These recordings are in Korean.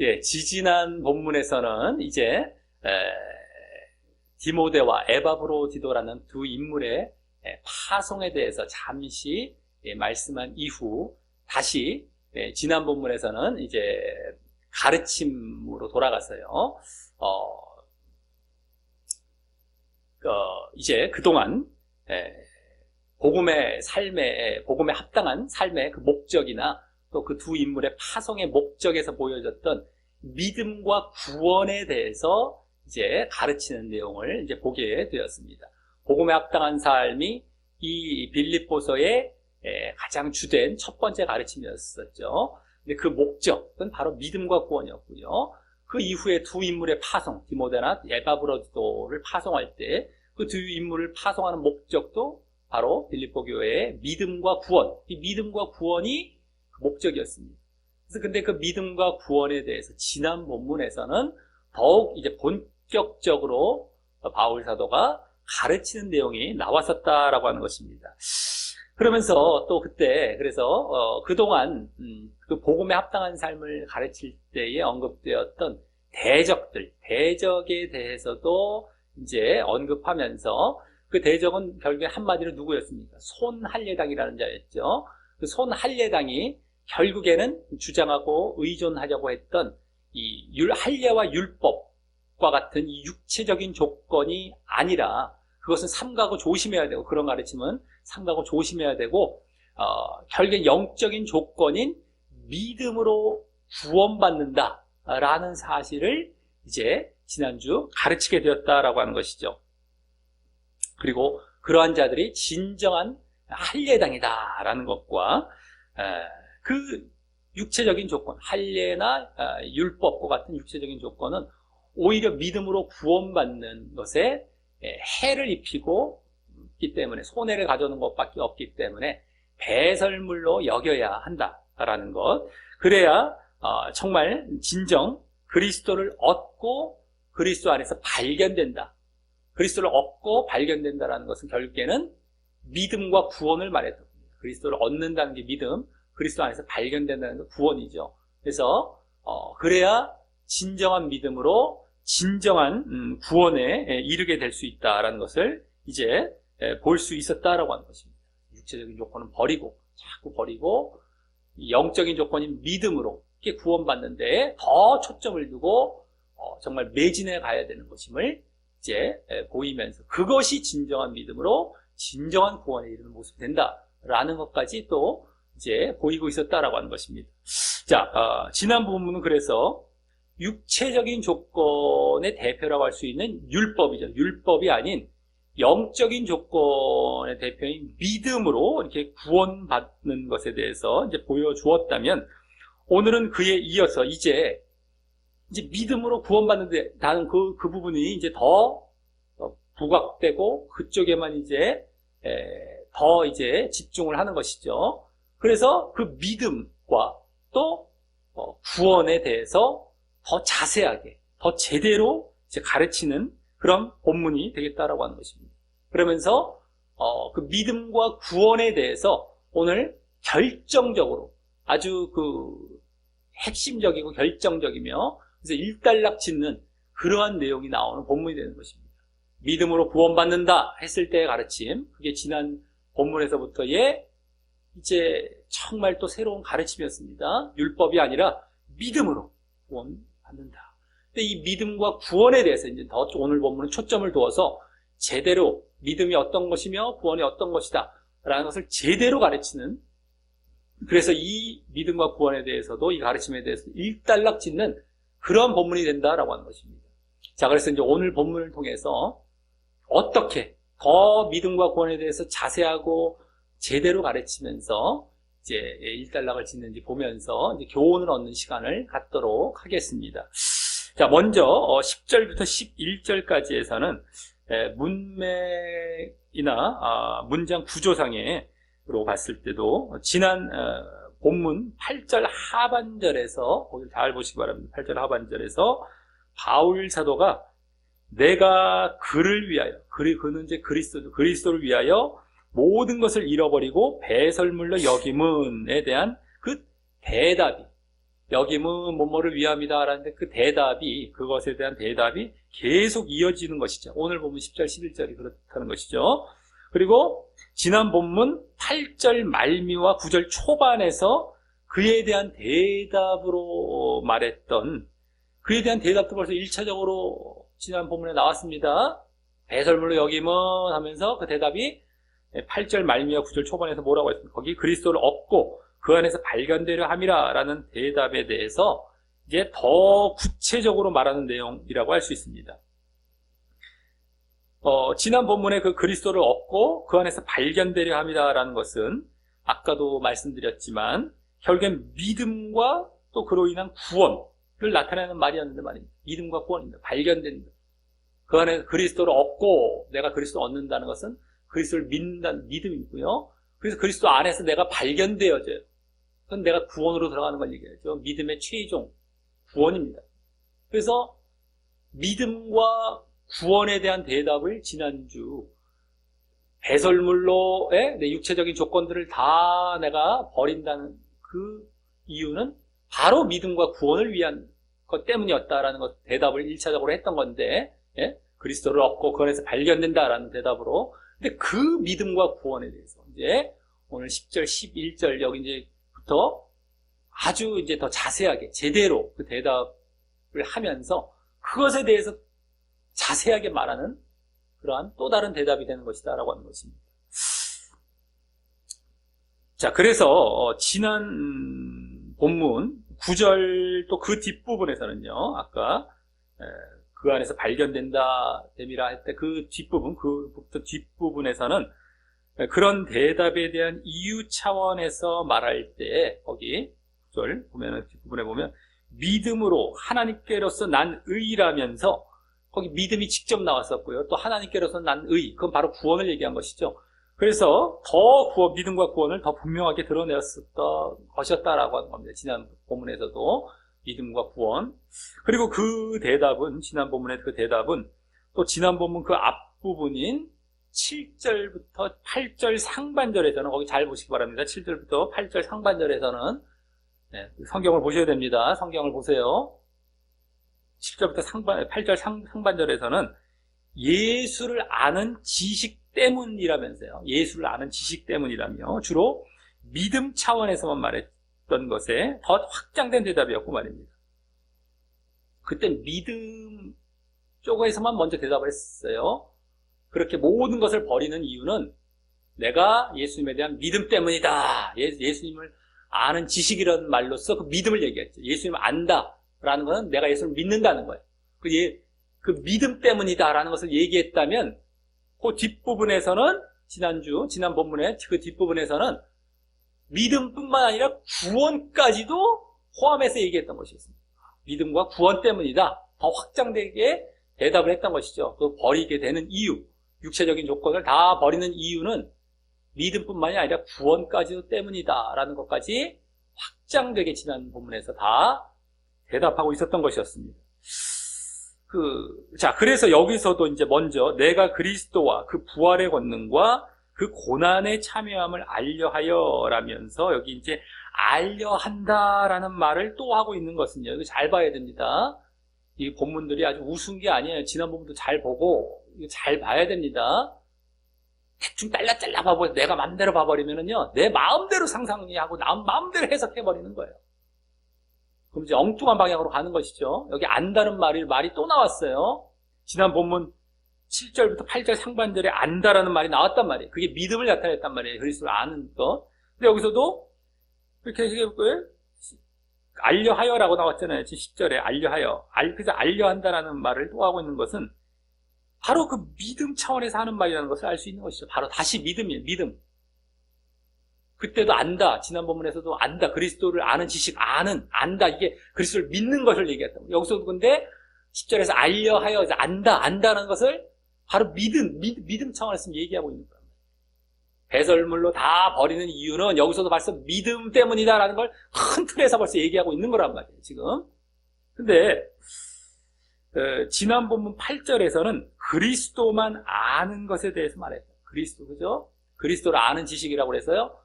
예, 지지난 본문에서는 이제 디모데와 에바브로디도라는 두 인물의 파송에 대해서 잠시 말씀한 이후 다시 지난 본문에서는 이제 가르침으로 돌아가서요. 이제 그동안 복음의 합당한 삶의 그 목적이나 또 그 두 인물의 파송의 목적에서 보여졌던 믿음과 구원에 대해서 이제 가르치는 내용을 이제 보게 되었습니다. 복음에 합당한 삶이 이 빌립보서의 가장 주된 첫 번째 가르침이었었죠. 근데 그 목적은 바로 믿음과 구원이었고요. 그 이후에 두 인물의 파송, 디모데나 에바브로디도를 파송할 때 그 두 인물을 파송하는 목적도 바로 빌립보 교회의 믿음과 구원, 이 믿음과 구원이 그 목적이었습니다. 그래서 근데 그 믿음과 구원에 대해서 지난 본문에서는 더욱 이제 본격적으로 바울 사도가 가르치는 내용이 나왔었다라고 하는 것입니다. 그러면서 또 그때 그래서 그동안 그 복음에 합당한 삶을 가르칠 때에 언급되었던 대적에 대해서도 이제 언급하면서 그 대적은 결국에 한마디로 누구였습니까? 손할례당이라는 자였죠. 그 손할례당이 결국에는 주장하고 의존하려고 했던 이 할례와 율법과 같은 이 육체적인 조건이 아니라 그것은 삼가고 조심해야 되고, 그런 가르침은 삼가고 조심해야 되고, 결국엔 영적인 조건인 믿음으로 구원받는다라는 사실을 이제 지난주 가르치게 되었다라고 하는 것이죠. 그리고 그러한 자들이 진정한 할례당이다라는 것과 그 육체적인 조건, 할례나 율법과 같은 육체적인 조건은 오히려 믿음으로 구원받는 것에 해를 입히고 있기 때문에, 손해를 가져오는 것밖에 없기 때문에 배설물로 여겨야 한다라는 것. 그래야 정말 진정 그리스도를 얻고 그리스도 안에서 발견된다. 그리스도를 얻고 발견된다라는 것은 결국에는 믿음과 구원을 말했던 겁니다. 그리스도를 얻는다는 게 믿음, 그리스도 안에서 발견된다는 게 구원이죠. 그래서 그래야 진정한 믿음으로 진정한 구원에 이르게 될 수 있다라는 것을 이제 볼 수 있었다라고 하는 것입니다. 육체적인 조건은 자꾸 버리고 영적인 조건인 믿음으로 이렇게 구원받는데 더 초점을 두고 정말 매진해 가야 되는 것임을 이제 보이면서, 그것이 진정한 믿음으로 진정한 구원에 이르는 모습이 된다라는 것까지 또 이제 보이고 있었다라고 하는 것입니다. 자, 지난 부분은 그래서 육체적인 조건의 대표라고 할 수 있는 율법이죠. 율법이 아닌 영적인 조건의 대표인 믿음으로 이렇게 구원받는 것에 대해서 이제 보여주었다면, 오늘은 그에 이어서 이제 믿음으로 구원받는데 나는 그 부분이 이제 더 부각되고 그쪽에만 이제 더 이제 집중을 하는 것이죠. 그래서 그 믿음과 또 구원에 대해서 더 자세하게, 더 제대로 이제 가르치는 그런 본문이 되겠다라고 하는 것입니다. 그러면서 그 믿음과 구원에 대해서 오늘 결정적으로 아주 그 핵심적이고 결정적이며 그래서 일단락 짓는 그러한 내용이 나오는 본문이 되는 것입니다. 믿음으로 구원받는다 했을 때의 가르침, 그게 지난 본문에서부터의 이제 정말 또 새로운 가르침이었습니다. 율법이 아니라 믿음으로 구원받는다. 근데 이 믿음과 구원에 대해서 이제 더 오늘 본문은 초점을 두어서 제대로 믿음이 어떤 것이며 구원이 어떤 것이다 라는 것을 제대로 가르치는, 그래서 이 믿음과 구원에 대해서도 이 가르침에 대해서 일단락 짓는 그런 본문이 된다라고 하는 것입니다. 자, 그래서 이제 오늘 본문을 통해서 어떻게 더 믿음과 구원에 대해서 자세하고 제대로 가르치면서 이제 일단락을 짓는지 보면서 이제 교훈을 얻는 시간을 갖도록 하겠습니다. 자, 먼저 10절부터 11절까지에서는 문맥이나 문장 구조상으로 봤을 때도 지난 본문 8절 하반절에서, 거기 잘 보시기 바랍니다. 8절 하반절에서 바울 사도가 내가 그를 위하여, 그는 이제 그리스도를 위하여 모든 것을 잃어버리고 배설물로 여김은에 대한 그 대답이 여김은 뭐뭐를 위함이다 라는데 그 대답이, 그것에 대한 대답이 계속 이어지는 것이죠. 오늘 보면 10절, 11절이 그렇다는 것이죠. 그리고 지난 본문 8절 말미와 9절 초반에서 그에 대한 대답으로 말했던, 그에 대한 대답도 벌써 1차적으로 지난 본문에 나왔습니다. 배설물로 여김은 하면서 그 대답이 8절 말미와 9절 초반에서 뭐라고 했습니까? 거기 그리스도를 얻고 그 안에서 발견되려 함이라 라는 대답에 대해서 이제 더 구체적으로 말하는 내용이라고 할 수 있습니다. 지난 본문에 그 그리스도를 얻고 그 안에서 발견되려 함이라 라는 것은 아까도 말씀드렸지만 결국엔 믿음과 또 그로 인한 구원을 나타내는 말이었는데 말입니다. 믿음과 구원입니다. 발견된다. 그 안에 그리스도를 얻고 내가 그리스도를 얻는다는 것은 그리스도를 믿는다는 믿음이고요. 그래서 그리스도 안에서 내가 발견되어져요. 그건 내가 구원으로 들어가는 걸 얘기하죠. 믿음의 최종 구원입니다. 그래서 믿음과 구원에 대한 대답을 지난주 배설물로의 내 육체적인 조건들을 다 내가 버린다는 그 이유는 바로 믿음과 구원을 위한 것 때문이었다라는 것 대답을 1차적으로 했던 건데, 예? 그리스도를 얻고 그 안에서 발견된다라는 대답으로. 근데 그 믿음과 구원에 대해서 이제 오늘 10절, 11절 여기 이제부터 아주 이제 더 자세하게 제대로 그 대답을 하면서 그것에 대해서 자세하게 말하는 그러한 또 다른 대답이 되는 것이다라고 하는 것입니다. 자, 그래서 지난 본문 9절 또 그 뒷부분에서는요, 아까 그 안에서 발견된다 됨이라 할 때 그 뒷부분, 그부터 뒷부분에서는 그런 대답에 대한 이유 차원에서 말할 때 거기 9절 보면은 뒷부분에 보면 믿음으로 하나님께로서 난 의라면서 거기 믿음이 직접 나왔었고요. 또 하나님께로서 난 의, 그건 바로 구원을 얘기한 것이죠. 그래서 더 믿음과 구원을 더 분명하게 드러내었던 것이었다라고 하는 겁니다. 지난 본문에서도 믿음과 구원. 그리고 그 대답은, 지난 본문의 그 대답은 또 지난 본문 그 앞부분인 7절부터 8절 상반절에서는, 거기 잘 보시기 바랍니다. 7절부터 8절 상반절에서는, 네, 성경을 보셔야 됩니다. 성경을 보세요. 7절부터 8절 상반절에서는 예수를 아는 지식 때문이라면서요. 예수를 아는 지식 때문이라며 주로 믿음 차원에서만 말했던 것에 더 확장된 대답이었고 말입니다. 그때 믿음 쪽에서만 먼저 대답을 했어요. 그렇게 모든 것을 버리는 이유는 내가 예수님에 대한 믿음 때문이다. 예수님을 아는 지식이라는 말로써 그 믿음을 얘기했죠. 예수님을 안다라는 것은 내가 예수를 믿는다는 거예요. 그 믿음 때문이다라는 것을 얘기했다면 그 뒷부분에서는 지난 본문의 그 뒷부분에서는 믿음뿐만 아니라 구원까지도 포함해서 얘기했던 것이었습니다. 믿음과 구원 때문이다. 더 확장되게 대답을 했던 것이죠. 그 버리게 되는 이유, 육체적인 조건을 다 버리는 이유는 믿음뿐만이 아니라 구원까지도 때문이다라는 것까지 확장되게 지난 본문에서 다 대답하고 있었던 것이었습니다. 자, 그래서 여기서도 이제 먼저 내가 그리스도와 그 부활의 권능과 그 고난의 참여함을 알려하여라면서 여기 이제 알려한다라는 말을 또 하고 있는 것은요. 이거 잘 봐야 됩니다. 이 본문들이 아주 우스운 게 아니에요. 지난 본문도 잘 보고 이거 잘 봐야 됩니다. 대충 잘라 봐버려 내가 마음대로 봐버리면은요, 내 마음대로 상상하고 나 마음대로 해석해버리는 거예요. 그럼 이제 엉뚱한 방향으로 가는 것이죠. 여기 안다는 말이 또 나왔어요. 지난 본문 7절부터 8절 상반절에 안다라는 말이 나왔단 말이에요. 그게 믿음을 나타냈단 말이에요. 그리스도를 아는 것. 근데 여기서도 이렇게 알려하여라고 나왔잖아요. 10절에 알려하여. 그래서 알려한다라는 말을 또 하고 있는 것은 바로 그 믿음 차원에서 하는 말이라는 것을 알 수 있는 것이죠. 바로 다시 믿음이에요. 믿음. 그때도 안다. 지난 본문에서도 안다. 그리스도를 아는 지식, 안다. 이게 그리스도를 믿는 것을 얘기했다. 여기서도 근데 10절에서 알려하여, 안다는 것을 바로 믿음 차원에서 얘기하고 있는 거예요. 배설물로 다 버리는 이유는 여기서도 벌써 믿음 때문이다라는 걸 큰 틀에서 벌써 얘기하고 있는 거란 말이에요, 지금. 근데, 지난 본문 8절에서는 그리스도만 아는 것에 대해서 말했어요. 그리스도, 그죠? 그리스도를 아는 지식이라고 그래서요.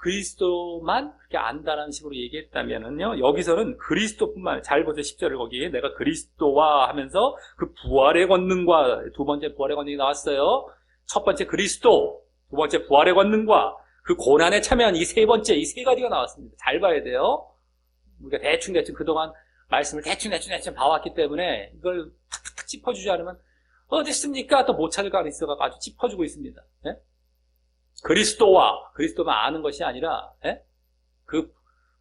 그리스도만 그렇게 안다라는 식으로 얘기했다면은요, 여기서는 그리스도뿐만, 잘 보세요. 10절을 거기에 내가 그리스도와 하면서 그 부활의 권능과, 두 번째 부활의 권능이 나왔어요. 첫 번째 그리스도, 두 번째 부활의 권능과 그 고난에 참여한 이 세 번째, 이 세 가지가 나왔습니다. 잘 봐야 돼요. 우리가 대충 그동안 말씀을 대충 봐왔기 때문에 이걸 탁탁탁 짚어주지 않으면 어디 있습니까? 또 못 찾을 가능성이 있어서 아주 짚어주고 있습니다. 예? 그리스도만 아는 것이 아니라, 예? 그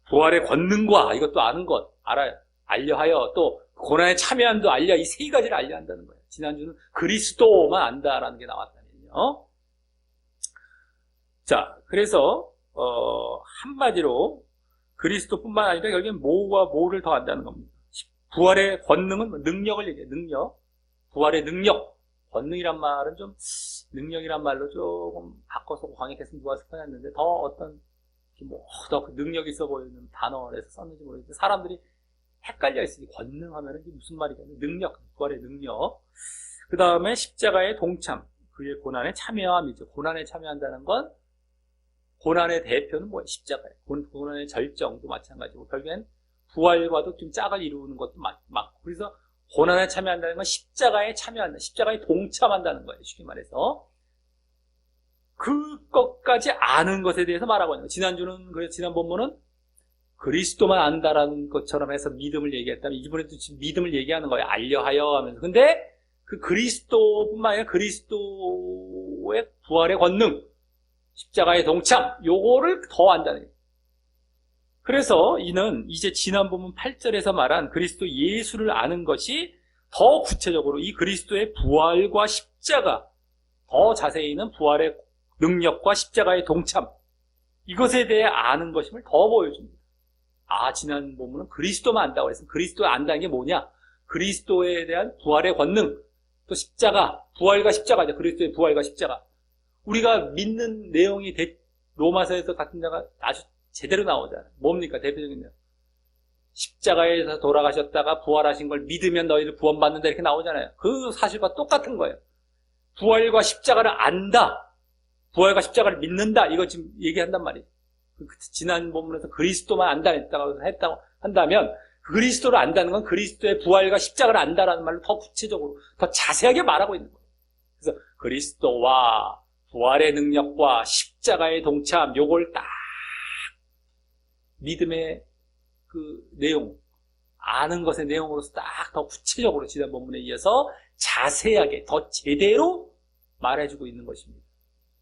부활의 권능과 이것도 아는 것, 알려하여 또 고난에 참여한도 알려, 이 세 가지를 알려 한다는 거예요. 지난주는 그리스도만 안다라는 게 나왔다면요. 자, 그래서, 한마디로 그리스도뿐만 아니라 결국엔 뭐와 뭐를 더 안다는 겁니다. 부활의 권능은 능력을 얘기해요. 능력. 부활의 능력. 권능이란 말은 좀, 능력이란 말로 조금 바꿔서 광역했으면 좋았을 뻔했는데, 더 어떤, 더 능력이 있어 보이는 단어에서 썼는지 모르겠는데, 사람들이 헷갈려 있으니, 권능 하면은 이게 무슨 말이냐면, 능력, 부활의 능력. 그 다음에 십자가의 동참, 그의 고난에 참여함이죠. 고난에 참여한다는 건, 고난의 대표는 뭐예요? 십자가예요. 고난의 절정도 마찬가지고, 결국엔 부활과도 좀 짝을 이루는 것도 맞고, 그래서 고난에 참여한다는 건 십자가에 참여한다. 십자가에 동참한다는 거예요. 쉽게 말해서. 그것까지 아는 것에 대해서 말하고 있는 거예요. 그래서 지난 본문은 그리스도만 안다라는 것처럼 해서 믿음을 얘기했다면, 이번에도 지금 믿음을 얘기하는 거예요. 알려하여 하면서. 근데 그 그리스도뿐만 아니라 그리스도의 부활의 권능, 십자가의 동참, 요거를 더 안다는 거예요. 그래서 이는 이제 지난 본문 8절에서 말한 그리스도 예수를 아는 것이 더 구체적으로 이 그리스도의 부활과 십자가, 더 자세히는 부활의 능력과 십자가의 동참, 이것에 대해 아는 것임을 더 보여줍니다. 지난 본문은 그리스도만 안다고 그랬으면 그리스도 안다는 게 뭐냐? 그리스도에 대한 부활의 권능, 또 십자가, 부활과 십자가죠. 그리스도의 부활과 십자가. 우리가 믿는 내용이 로마서에서 같은 자가 아주 제대로 나오잖아요. 뭡니까? 대표적인 내용. 십자가에서 돌아가셨다가 부활하신 걸 믿으면 너희를 구원받는다 이렇게 나오잖아요. 그 사실과 똑같은 거예요. 부활과 십자가를 안다. 부활과 십자가를 믿는다. 이거 지금 얘기한단 말이에요. 지난 본문에서 그리스도만 안다 했다고 한다면 그리스도를 안다는 건 그리스도의 부활과 십자가를 안다라는 말로 더 구체적으로 더 자세하게 말하고 있는 거예요. 그래서 그리스도와 부활의 능력과 십자가의 동참, 요걸 딱 믿음의 그 내용, 아는 것의 내용으로서 딱 더 구체적으로 지난 본문에 이어서 자세하게 더 제대로 말해주고 있는 것입니다.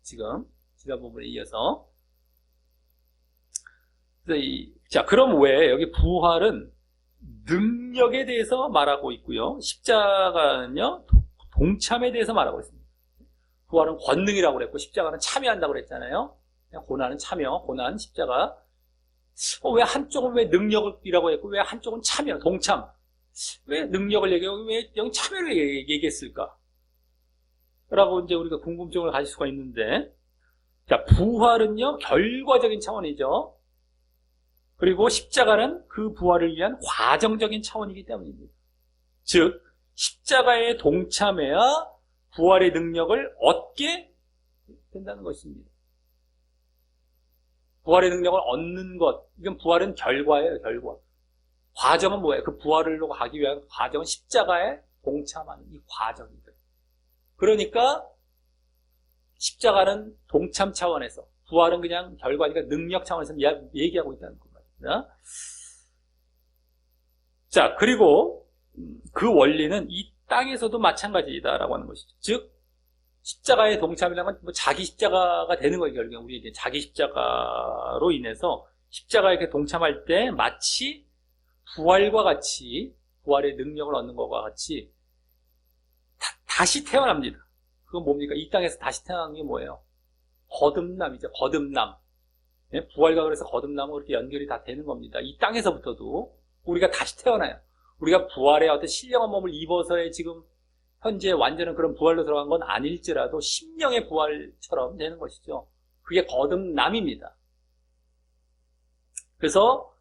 지금 지난 본문에 이어서. 자, 그럼 왜 여기 부활은 능력에 대해서 말하고 있고요, 십자가는요 동참에 대해서 말하고 있습니다. 부활은 권능이라고 그랬고 십자가는 참여한다고 그랬잖아요. 고난은 참여, 고난, 십자가. 왜 한쪽은 왜 능력이라고 했고 왜 한쪽은 참여, 동참? 왜 능력을 얘기하고 왜 여기 참여를 얘기했을까? 라고 이제 우리가 궁금증을 가질 수가 있는데, 자, 부활은요 결과적인 차원이죠. 그리고 십자가는 그 부활을 위한 과정적인 차원이기 때문입니다. 즉 십자가에 동참해야 부활의 능력을 얻게 된다는 것입니다. 부활의 능력을 얻는 것, 이건 부활은 결과예요, 결과. 과정은 뭐예요? 그 부활로 가기 위한 과정은 십자가에 동참하는 이 과정이거든요. 그러니까 십자가는 동참 차원에서, 부활은 그냥 결과니까 능력 차원에서 얘기하고 있다는 겁니다. 자, 그리고 그 원리는 이 땅에서도 마찬가지다라고 하는 것이죠. 즉 십자가의 동참이라는 건 자기 십자가가 되는 거예요. 결국엔 우리 이제 자기 십자가로 인해서 십자가에 이렇게 동참할 때 마치 부활과 같이, 부활의 능력을 얻는 것과 같이 다시 태어납니다. 그건 뭡니까? 이 땅에서 다시 태어나는 게 뭐예요? 거듭남이죠. 거듭남. 부활과 그래서 거듭남은 그렇게 연결이 다 되는 겁니다. 이 땅에서부터도 우리가 다시 태어나요. 우리가 부활의 어떤 신령한 몸을 입어서의 지금 현재 완전한 그런 부활로 들어간 건 아닐지라도 심령의 부활처럼 되는 것이죠. 그게 거듭남입니다. 그래서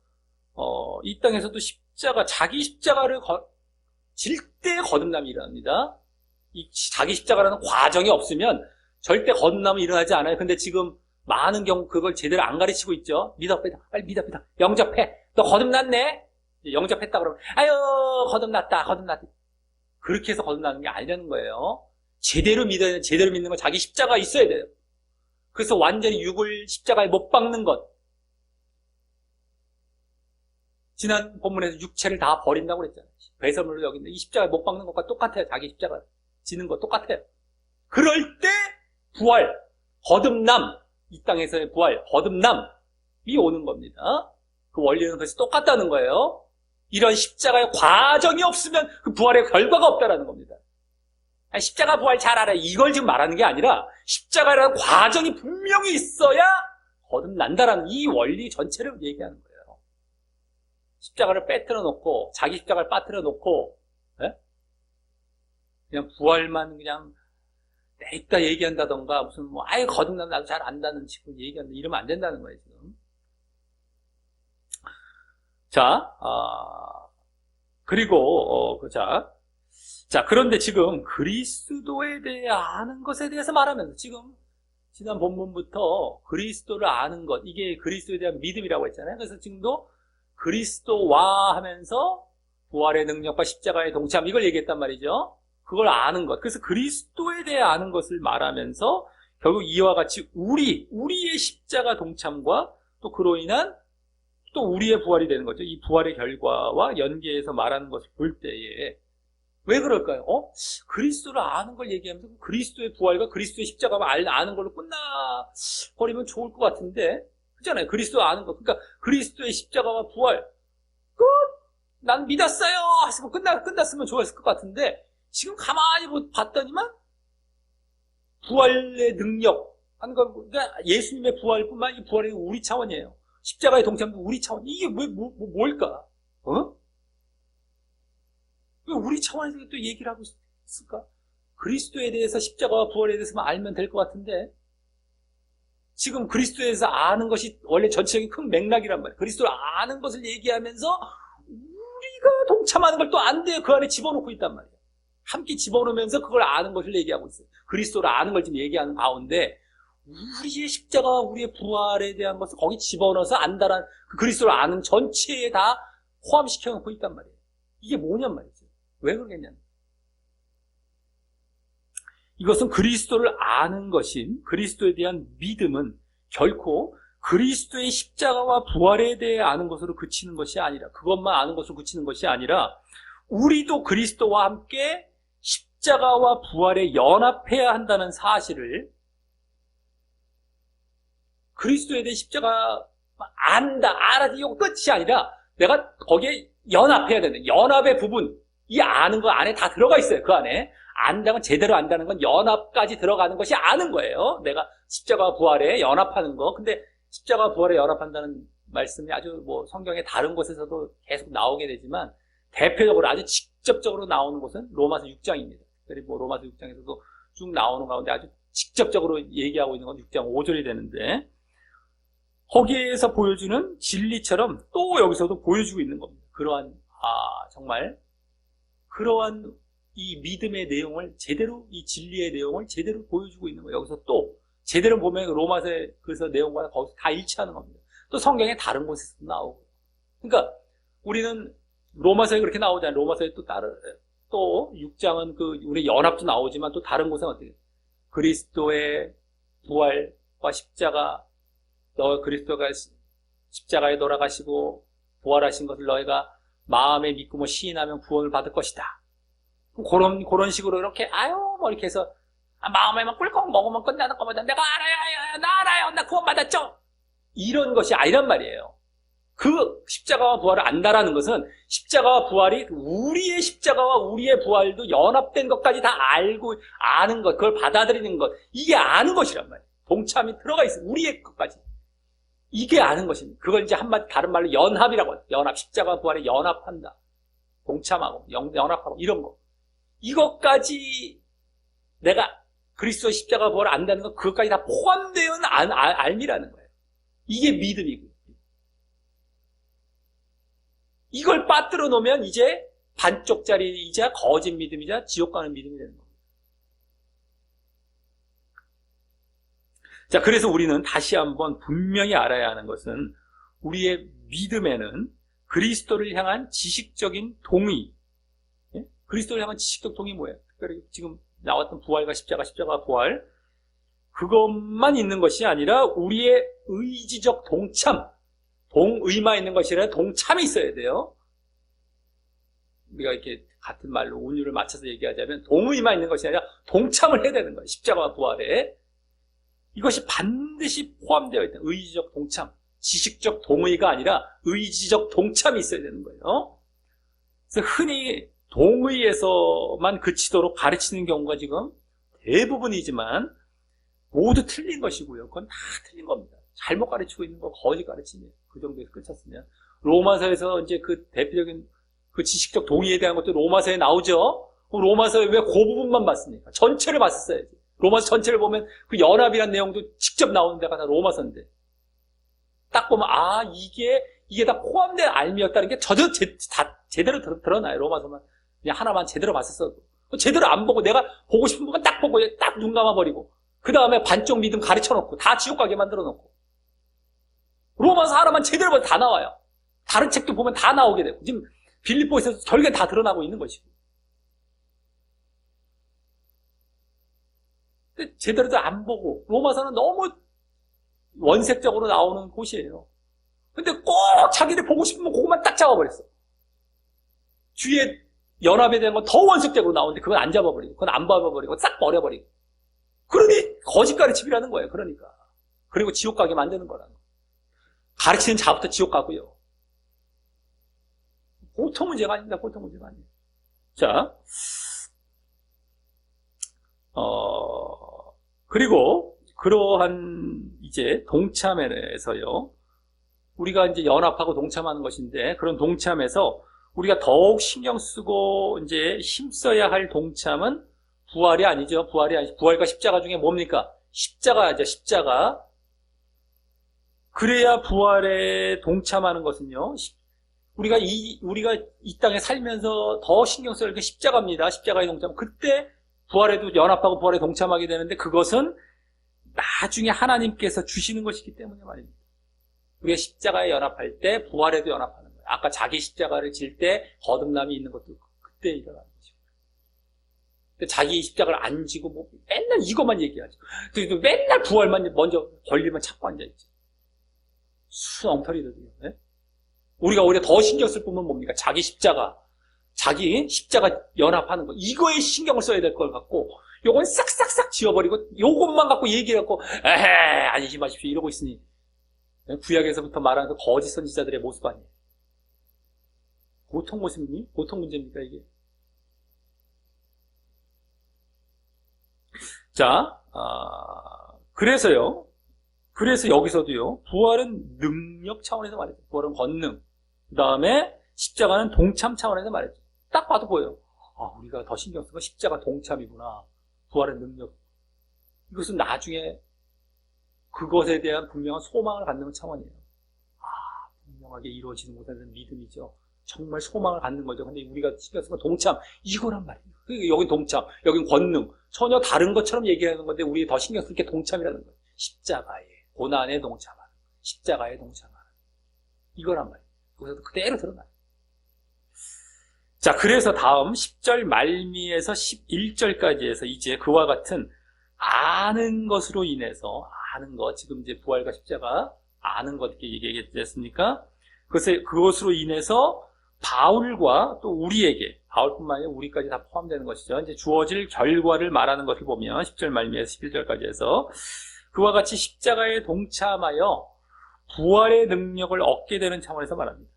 이 땅에서도 자기 십자가를 질 때 거듭남이 일어납니다. 이 자기 십자가라는 과정이 없으면 절대 거듭남은 일어나지 않아요. 근데 지금 많은 경우 그걸 제대로 안 가르치고 있죠. 믿어, 빨리 믿어. 영접해. 너 거듭났네? 영접했다 그러면, 아유, 거듭났다. 그렇게 해서 거듭나는 게 아니라는 거예요. 제대로 믿는 건 자기 십자가 있어야 돼요. 그래서 완전히 육을 십자가에 못 박는 것. 지난 본문에서 육체를 다 버린다고 그랬잖아요. 배설물로 여기는데 이 십자가에 못 박는 것과 똑같아요. 자기 십자가 지는 것 똑같아요. 그럴 때 부활, 거듭남, 이 땅에서의 부활, 거듭남이 오는 겁니다. 그 원리는 그래서 똑같다는 거예요. 이런 십자가의 과정이 없으면 그 부활의 결과가 없다라는 겁니다. 아니, 십자가 부활 잘 알아요. 이걸 지금 말하는 게 아니라 십자가라는 과정이 분명히 있어야 거듭난다라는 이 원리 전체를 얘기하는 거예요. 십자가를 빼뜨려 놓고 자기 십자가를 빠뜨려 놓고 그냥 부활만 그냥 내있다 얘기한다던가 무슨 뭐 아예 거듭난 나도 잘 안다는 식으로 얘기한다 이러면 안 된다는 거예요 지금. 자, 그리고 자 그런데 지금 그리스도에 대해 아는 것에 대해서 말하면서 지금 지난 본문부터 그리스도를 아는 것 이게 그리스도에 대한 믿음이라고 했잖아요. 그래서 지금도 그리스도와 하면서 부활의 능력과 십자가의 동참 이걸 얘기했단 말이죠. 그걸 아는 것. 그래서 그리스도에 대해 아는 것을 말하면서 결국 이와 같이 우리의 십자가 동참과 또 그로 인한 또 우리의 부활이 되는 거죠. 이 부활의 결과와 연계해서 말하는 것을 볼 때에 왜 그럴까요? 그리스도를 아는 걸 얘기하면서 그리스도의 부활과 그리스도의 십자가만 아는 걸로 끝나버리면 좋을 것 같은데 그렇잖아요. 그리스도 아는 거. 그러니까 그리스도의 십자가와 부활 끝! 난 믿었어요! 하시고 끝났으면 좋았을 것 같은데 지금 가만히 봤더니만 부활의 능력 하는 거 그러니까 예수님의 부활뿐만 아니라 부활이 우리 차원이에요. 십자가의 동참도 우리 차원. 이게 왜 뭘까? 왜 우리 차원에서 또 얘기를 하고 있을까? 그리스도에 대해서 십자가와 부활에 대해서만 알면 될 것 같은데 지금 그리스도에 대해서 아는 것이 원래 전체적인 큰 맥락이란 말이에요. 그리스도를 아는 것을 얘기하면서 우리가 동참하는 걸 또 안 돼요. 그 안에 집어넣고 있단 말이에요. 함께 집어넣으면서 그걸 아는 것을 얘기하고 있어요. 그리스도를 아는 걸 지금 얘기하는 가운데 우리의 십자가와 우리의 부활에 대한 것을 거기 집어넣어서 안다란 그 그리스도를 아는 전체에 다 포함시켜 놓고 있단 말이에요. 이게 뭐냔 말이죠. 왜 그러겠냐면 이것은 그리스도를 아는 것인 그리스도에 대한 믿음은 결코 그리스도의 십자가와 부활에 대해 아는 것으로 그치는 것이 아니라 그것만 아는 것으로 그치는 것이 아니라 우리도 그리스도와 함께 십자가와 부활에 연합해야 한다는 사실을 그리스도에 대해 십자가 알아야 이거 끝이 아니라 내가 거기에 연합해야 되는 연합의 부분 이 아는 거 안에 다 들어가 있어요. 그 안에 안다는 건 제대로 안다는 건 연합까지 들어가는 것이 아는 거예요. 내가 십자가 부활에 연합하는 거. 근데 십자가 부활에 연합한다는 말씀이 아주 뭐 성경의 다른 곳에서도 계속 나오게 되지만 대표적으로 아주 직접적으로 나오는 곳은 로마서 6장입니다. 그리고 로마서 6장에서도 쭉 나오는 가운데 아주 직접적으로 얘기하고 있는 건 6장 5절이 되는데 거기에서 보여주는 진리처럼 또 여기서도 보여주고 있는 겁니다. 그러한 정말 그러한 이 믿음의 내용을 제대로 이 진리의 내용을 제대로 보여주고 있는 거예요. 여기서 또 제대로 보면 로마서의 그래서 내용과 거기서 다 일치하는 겁니다. 또 성경의 다른 곳에서도 나오고. 그러니까 우리는 로마서에 그렇게 나오잖아요. 로마서에 또 6장은 그 우리 연합도 나오지만 또 다른 곳은 어떻게 그리스도의 부활과 십자가 그리스도가 십자가에 돌아가시고 부활하신 것을 너희가 마음에 믿고 시인하면 구원을 받을 것이다. 그런 식으로 이렇게 뭐 이렇게 해서 마음에만 꿀꺽 먹으면 끝나는 것보다 내가 알아요 나 구원 받았죠 이런 것이 아니란 말이에요. 그 십자가와 부활을 안다라는 것은 십자가와 부활이 우리의 십자가와 우리의 부활도 연합된 것까지 다 알고 아는 것 그걸 받아들이는 것 이게 아는 것이란 말이에요. 동참이 들어가 있어요. 우리의 것까지 이게 아는 것입니다. 그걸 이제 한마디 다른 말로 연합이라고 해요. 연합 십자가와 부활에 연합한다. 동참하고 연합하고 이런 거 이것까지 내가 그리스도 십자가 부활을 안다는 건 그것까지 다 포함되어 알미라는 거예요. 이게 믿음이고 이걸 빠뜨려 놓으면 이제 반쪽짜리이자 거짓 믿음이자 지옥 가는 믿음이 되는 겁니다. 자, 그래서 우리는 다시 한번 분명히 알아야 하는 것은 우리의 믿음에는 그리스도를 향한 지식적인 동의, 예? 그리스도를 향한 지식적 동의 뭐예요? 특별히 지금 나왔던 부활과 십자가 부활, 그것만 있는 것이 아니라 우리의 의지적 동참, 동의만 있는 것이 아니라 동참이 있어야 돼요. 우리가 이렇게 같은 말로 운율을 맞춰서 얘기하자면 동의만 있는 것이 아니라 동참을 해야 되는 거예요. 십자가와 부활에. 이것이 반드시 포함되어 있다. 의지적 동참. 지식적 동의가 아니라 의지적 동참이 있어야 되는 거예요. 그래서 흔히 동의에서만 그치도록 가르치는 경우가 지금 대부분이지만 모두 틀린 것이고요. 그건 다 틀린 겁니다. 잘못 가르치고 있는 거 거짓 가르치면 그 정도에서 끝쳤으면. 로마서에서 이제 그 대표적인 그 지식적 동의에 대한 것도 로마서에 나오죠. 로마서에 왜 그 부분만 봤습니까? 전체를 봤었어야지. 로마서 전체를 보면 그 연합이라는 내용도 직접 나오는 데가 다 로마서인데. 딱 보면, 아, 이게 다 포함된 알미였다는 게 다 제대로 드러나요, 로마서만. 그냥 하나만 제대로 봤었어도. 제대로 안 보고 내가 보고 싶은 부분 딱 보고 딱 눈 감아버리고. 그 다음에 반쪽 믿음 가르쳐 놓고, 다 지옥 가게 만들어 놓고. 로마서 하나만 제대로 봐도 다 나와요. 다른 책도 보면 다 나오게 되고. 지금 빌립보에서 결국엔 다 드러나고 있는 것이고. 근데 제대로도 안 보고, 로마서는 너무 원색적으로 나오는 곳이에요. 근데 꼭 자기들 보고 싶으면 그것만 딱 잡아버렸어. 뒤에 연합에 대한 건 더 원색적으로 나오는데 그건 안 잡아버리고, 그건 안 봐버리고, 싹 버려버리고. 그러니 거짓 가르침이라는 거예요. 그러니까. 그리고 지옥 가게 만드는 거라는 거예요. 가르치는 자부터 지옥 가고요. 보통 문제가 아닙니다. 보통 문제가 아니에요. 자, 그리고 그러한 이제 동참에서요, 우리가 이제 연합하고 동참하는 것인데, 그런 동참에서 우리가 더욱 신경 쓰고 이제 힘써야 할 동참은 부활이 아니죠. 부활과 십자가 중에 뭡니까? 십자가죠. 십자가. 그래야 부활에 동참하는 것은요, 우리가 이 땅에 살면서 더 신경 써야 할 게 십자가입니다. 십자가의 동참. 그때 부활에도 연합하고 부활에 동참하게 되는데, 그것은 나중에 하나님께서 주시는 것이기 때문에 말입니다. 우리가 십자가에 연합할 때 부활에도 연합하는 거예요. 아까 자기 십자가를 질 때 거듭남이 있는 것도 그때 일어나는 것이고. 근데 자기 십자가를 안 지고 뭐 맨날 이것만 얘기하죠. 또 맨날 부활만 먼저 권리만 찾고 앉아있지. 순 엉터리들이요. 네? 우리가 오히려 더 신경 쓸 부분은 뭡니까? 자기 십자가 연합하는 거. 이거에 신경을 써야 될 걸 같고, 요건 싹싹싹 지워버리고, 요것만 갖고 얘기해갖고, 에헤, 안심하십시오. 이러고 있으니. 구약에서부터 말하는 그 거짓 선지자들의 모습 아니에요. 보통 모습이니? 보통 문제입니까, 이게? 자, 그래서 여기서도요, 부활은 능력 차원에서 말했죠. 부활은 권능. 그 다음에 십자가는 동참 차원에서 말했죠. 딱 봐도 보여요. 아, 우리가 더 신경 쓴 건 십자가 동참이구나. 부활의 능력. 이것은 나중에 그것에 대한 분명한 소망을 갖는 차원이에요. 아, 분명하게 이루어지는 못하는 믿음이죠. 정말 소망을 갖는 거죠. 근데 우리가 신경 쓴 건 동참. 이거란 말이에요. 여긴 동참, 여긴 권능. 전혀 다른 것처럼 얘기하는 건데 우리 더 신경 쓸 게 동참이라는 거예요. 십자가에, 고난에 동참하는. 십자가에 동참하는. 이거란 말이에요. 여기서도 그대로 드러나요. 자, 그래서 다음 10절 말미에서 11절까지 해서 이제 그와 같은 아는 것으로 인해서, 아는 것, 지금 이제 부활과 십자가, 아는 것 이렇게 얘기했지 않습니까? 그것으로 인해서 바울과 또 우리에게, 바울뿐만 아니라 우리까지 다 포함되는 것이죠. 이제 주어질 결과를 말하는 것을 보면 10절 말미에서 11절까지 해서 그와 같이 십자가에 동참하여 부활의 능력을 얻게 되는 차원에서 말합니다.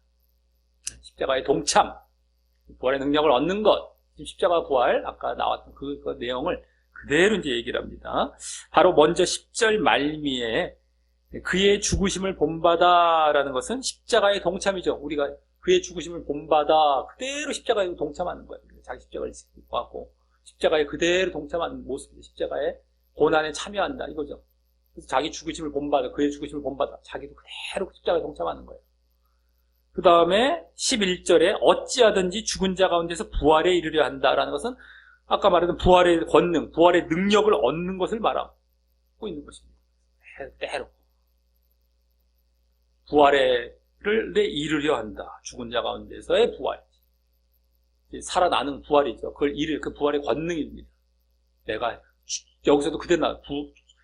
십자가의 동참, 부활의 능력을 얻는 것, 십자가 부활, 아까 나왔던 그 내용을 그대로 이제 얘기를 합니다. 바로 먼저 10절 말미에 그의 죽으심을 본받아라는 것은 십자가의 동참이죠. 우리가 그의 죽으심을 본받아 그대로 십자가에 동참하는 거예요. 자기 십자가를 짓고 하고 십자가에 그대로 동참하는 모습이죠. 십자가의 고난에 참여한다 이거죠. 그래서 자기 죽으심을 본받아, 그의 죽으심을 본받아, 자기도 그대로 십자가에 동참하는 거예요. 그 다음에 11절에 어찌하든지 죽은 자 가운데서 부활에 이르려 한다라는 것은 아까 말했던 부활의 권능, 부활의 능력을 얻는 것을 말하고 있는 것입니다. 때로 부활을 이루려 한다. 죽은 자 가운데서의 부활. 살아나는 부활이죠. 그 부활의 권능입니다. 내가 여기서도 그대로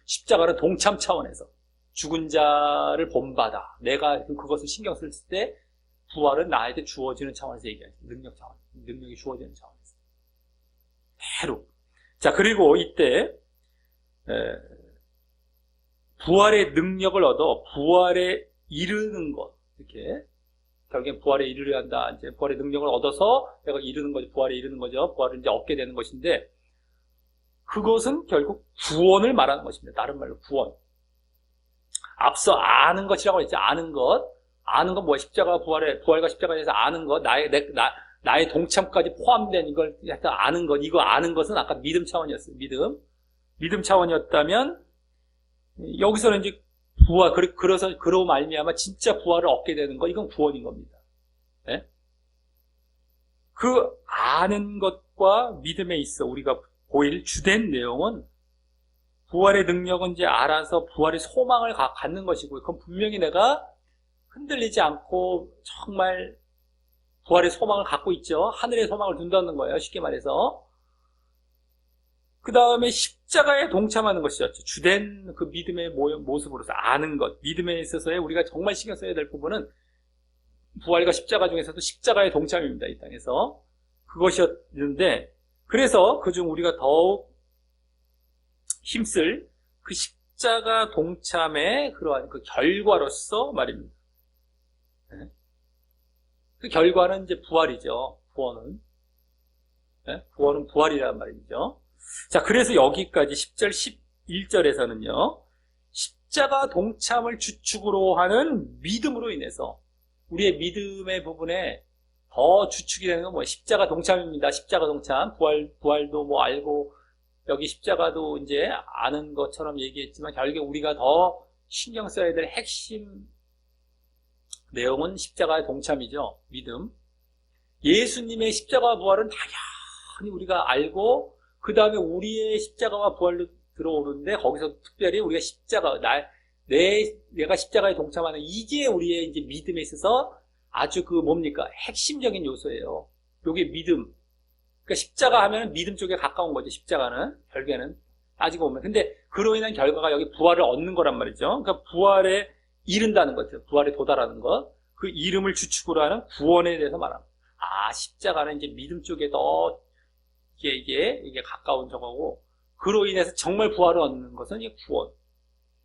십자가는 동참 차원에서 죽은 자를 본받아. 내가 그것을 신경 쓸 때 부활은 나에게 주어지는 차원에서 얘기하죠. 능력이 주어지는 차원에서. 대로. 자, 그리고 이때 부활의 능력을 얻어 부활에 이르는 것. 이렇게 결국엔 부활에 이르려 한다. 이제 부활의 능력을 얻어서 내가 이르는 거죠. 부활에 이르는 거죠. 부활을 이제 얻게 되는 것인데 그것은 결국 구원을 말하는 것입니다. 다른 말로 구원. 앞서 아는 것이라고 했죠. 아는 것. 아는 건 뭐야? 십자가 부활과 십자가에 대해서 아는 것. 나의 동참까지 포함된 이걸 아는 것. 이거 아는 것은 아까 믿음 차원이었어요. 믿음 차원이었다면 여기서는 이제 부활, 그러고 말미암아 진짜 부활을 얻게 되는 거, 이건 구원인 겁니다. 네? 그 아는 것과 믿음에 있어 우리가 보일 주된 내용은 부활의 능력은 이제 알아서 부활의 소망을 갖는 것이고, 그건 분명히 내가 흔들리지 않고 정말 부활의 소망을 갖고 있죠. 하늘의 소망을 둔다는 거예요. 쉽게 말해서. 그 다음에 십자가에 동참하는 것이었죠. 주된 그 믿음의 모습으로서 아는 것. 믿음에 있어서의 우리가 정말 신경 써야 될 부분은 부활과 십자가 중에서도 십자가의 동참입니다. 이 땅에서. 그것이었는데, 그래서 그중 우리가 더욱 힘쓸 그 십자가 동참의 그러한 그 결과로서 말입니다. 네? 그 결과는 이제 부활이죠. 구원은. 네? 구원은 부활이란 말이죠. 자, 그래서 여기까지 10절, 11절에서는요, 십자가 동참을 주축으로 하는 믿음으로 인해서 우리의 믿음의 부분에 더 주축이 되는 건 뭐예요? 십자가 동참입니다. 십자가 동참. 부활도 뭐 알고, 여기 십자가도 이제 아는 것처럼 얘기했지만, 결국에 우리가 더 신경 써야 될 핵심 내용은 십자가의 동참이죠. 믿음. 예수님의 십자가와 부활은 당연히 우리가 알고, 그 다음에 우리의 십자가와 부활로 들어오는데, 거기서 특별히 우리가 내가 십자가에 동참하는, 이게 우리의 이제 믿음에 있어서 아주 뭡니까? 핵심적인 요소예요. 요게 믿음. 그러니까 십자가 하면은 믿음 쪽에 가까운 거죠. 십자가는. 결국에는. 따지고 보면. 근데 그로 인한 결과가 여기 부활을 얻는 거란 말이죠. 그러니까 부활에 이른다는 거죠. 부활에 도달하는 것. 그 이름을 주축으로 하는 구원에 대해서 말합니다. 십자가는 이제 믿음 쪽에 더 이게 가까운 저거고, 그로 인해서 정말 부활을 얻는 것은 이 구원.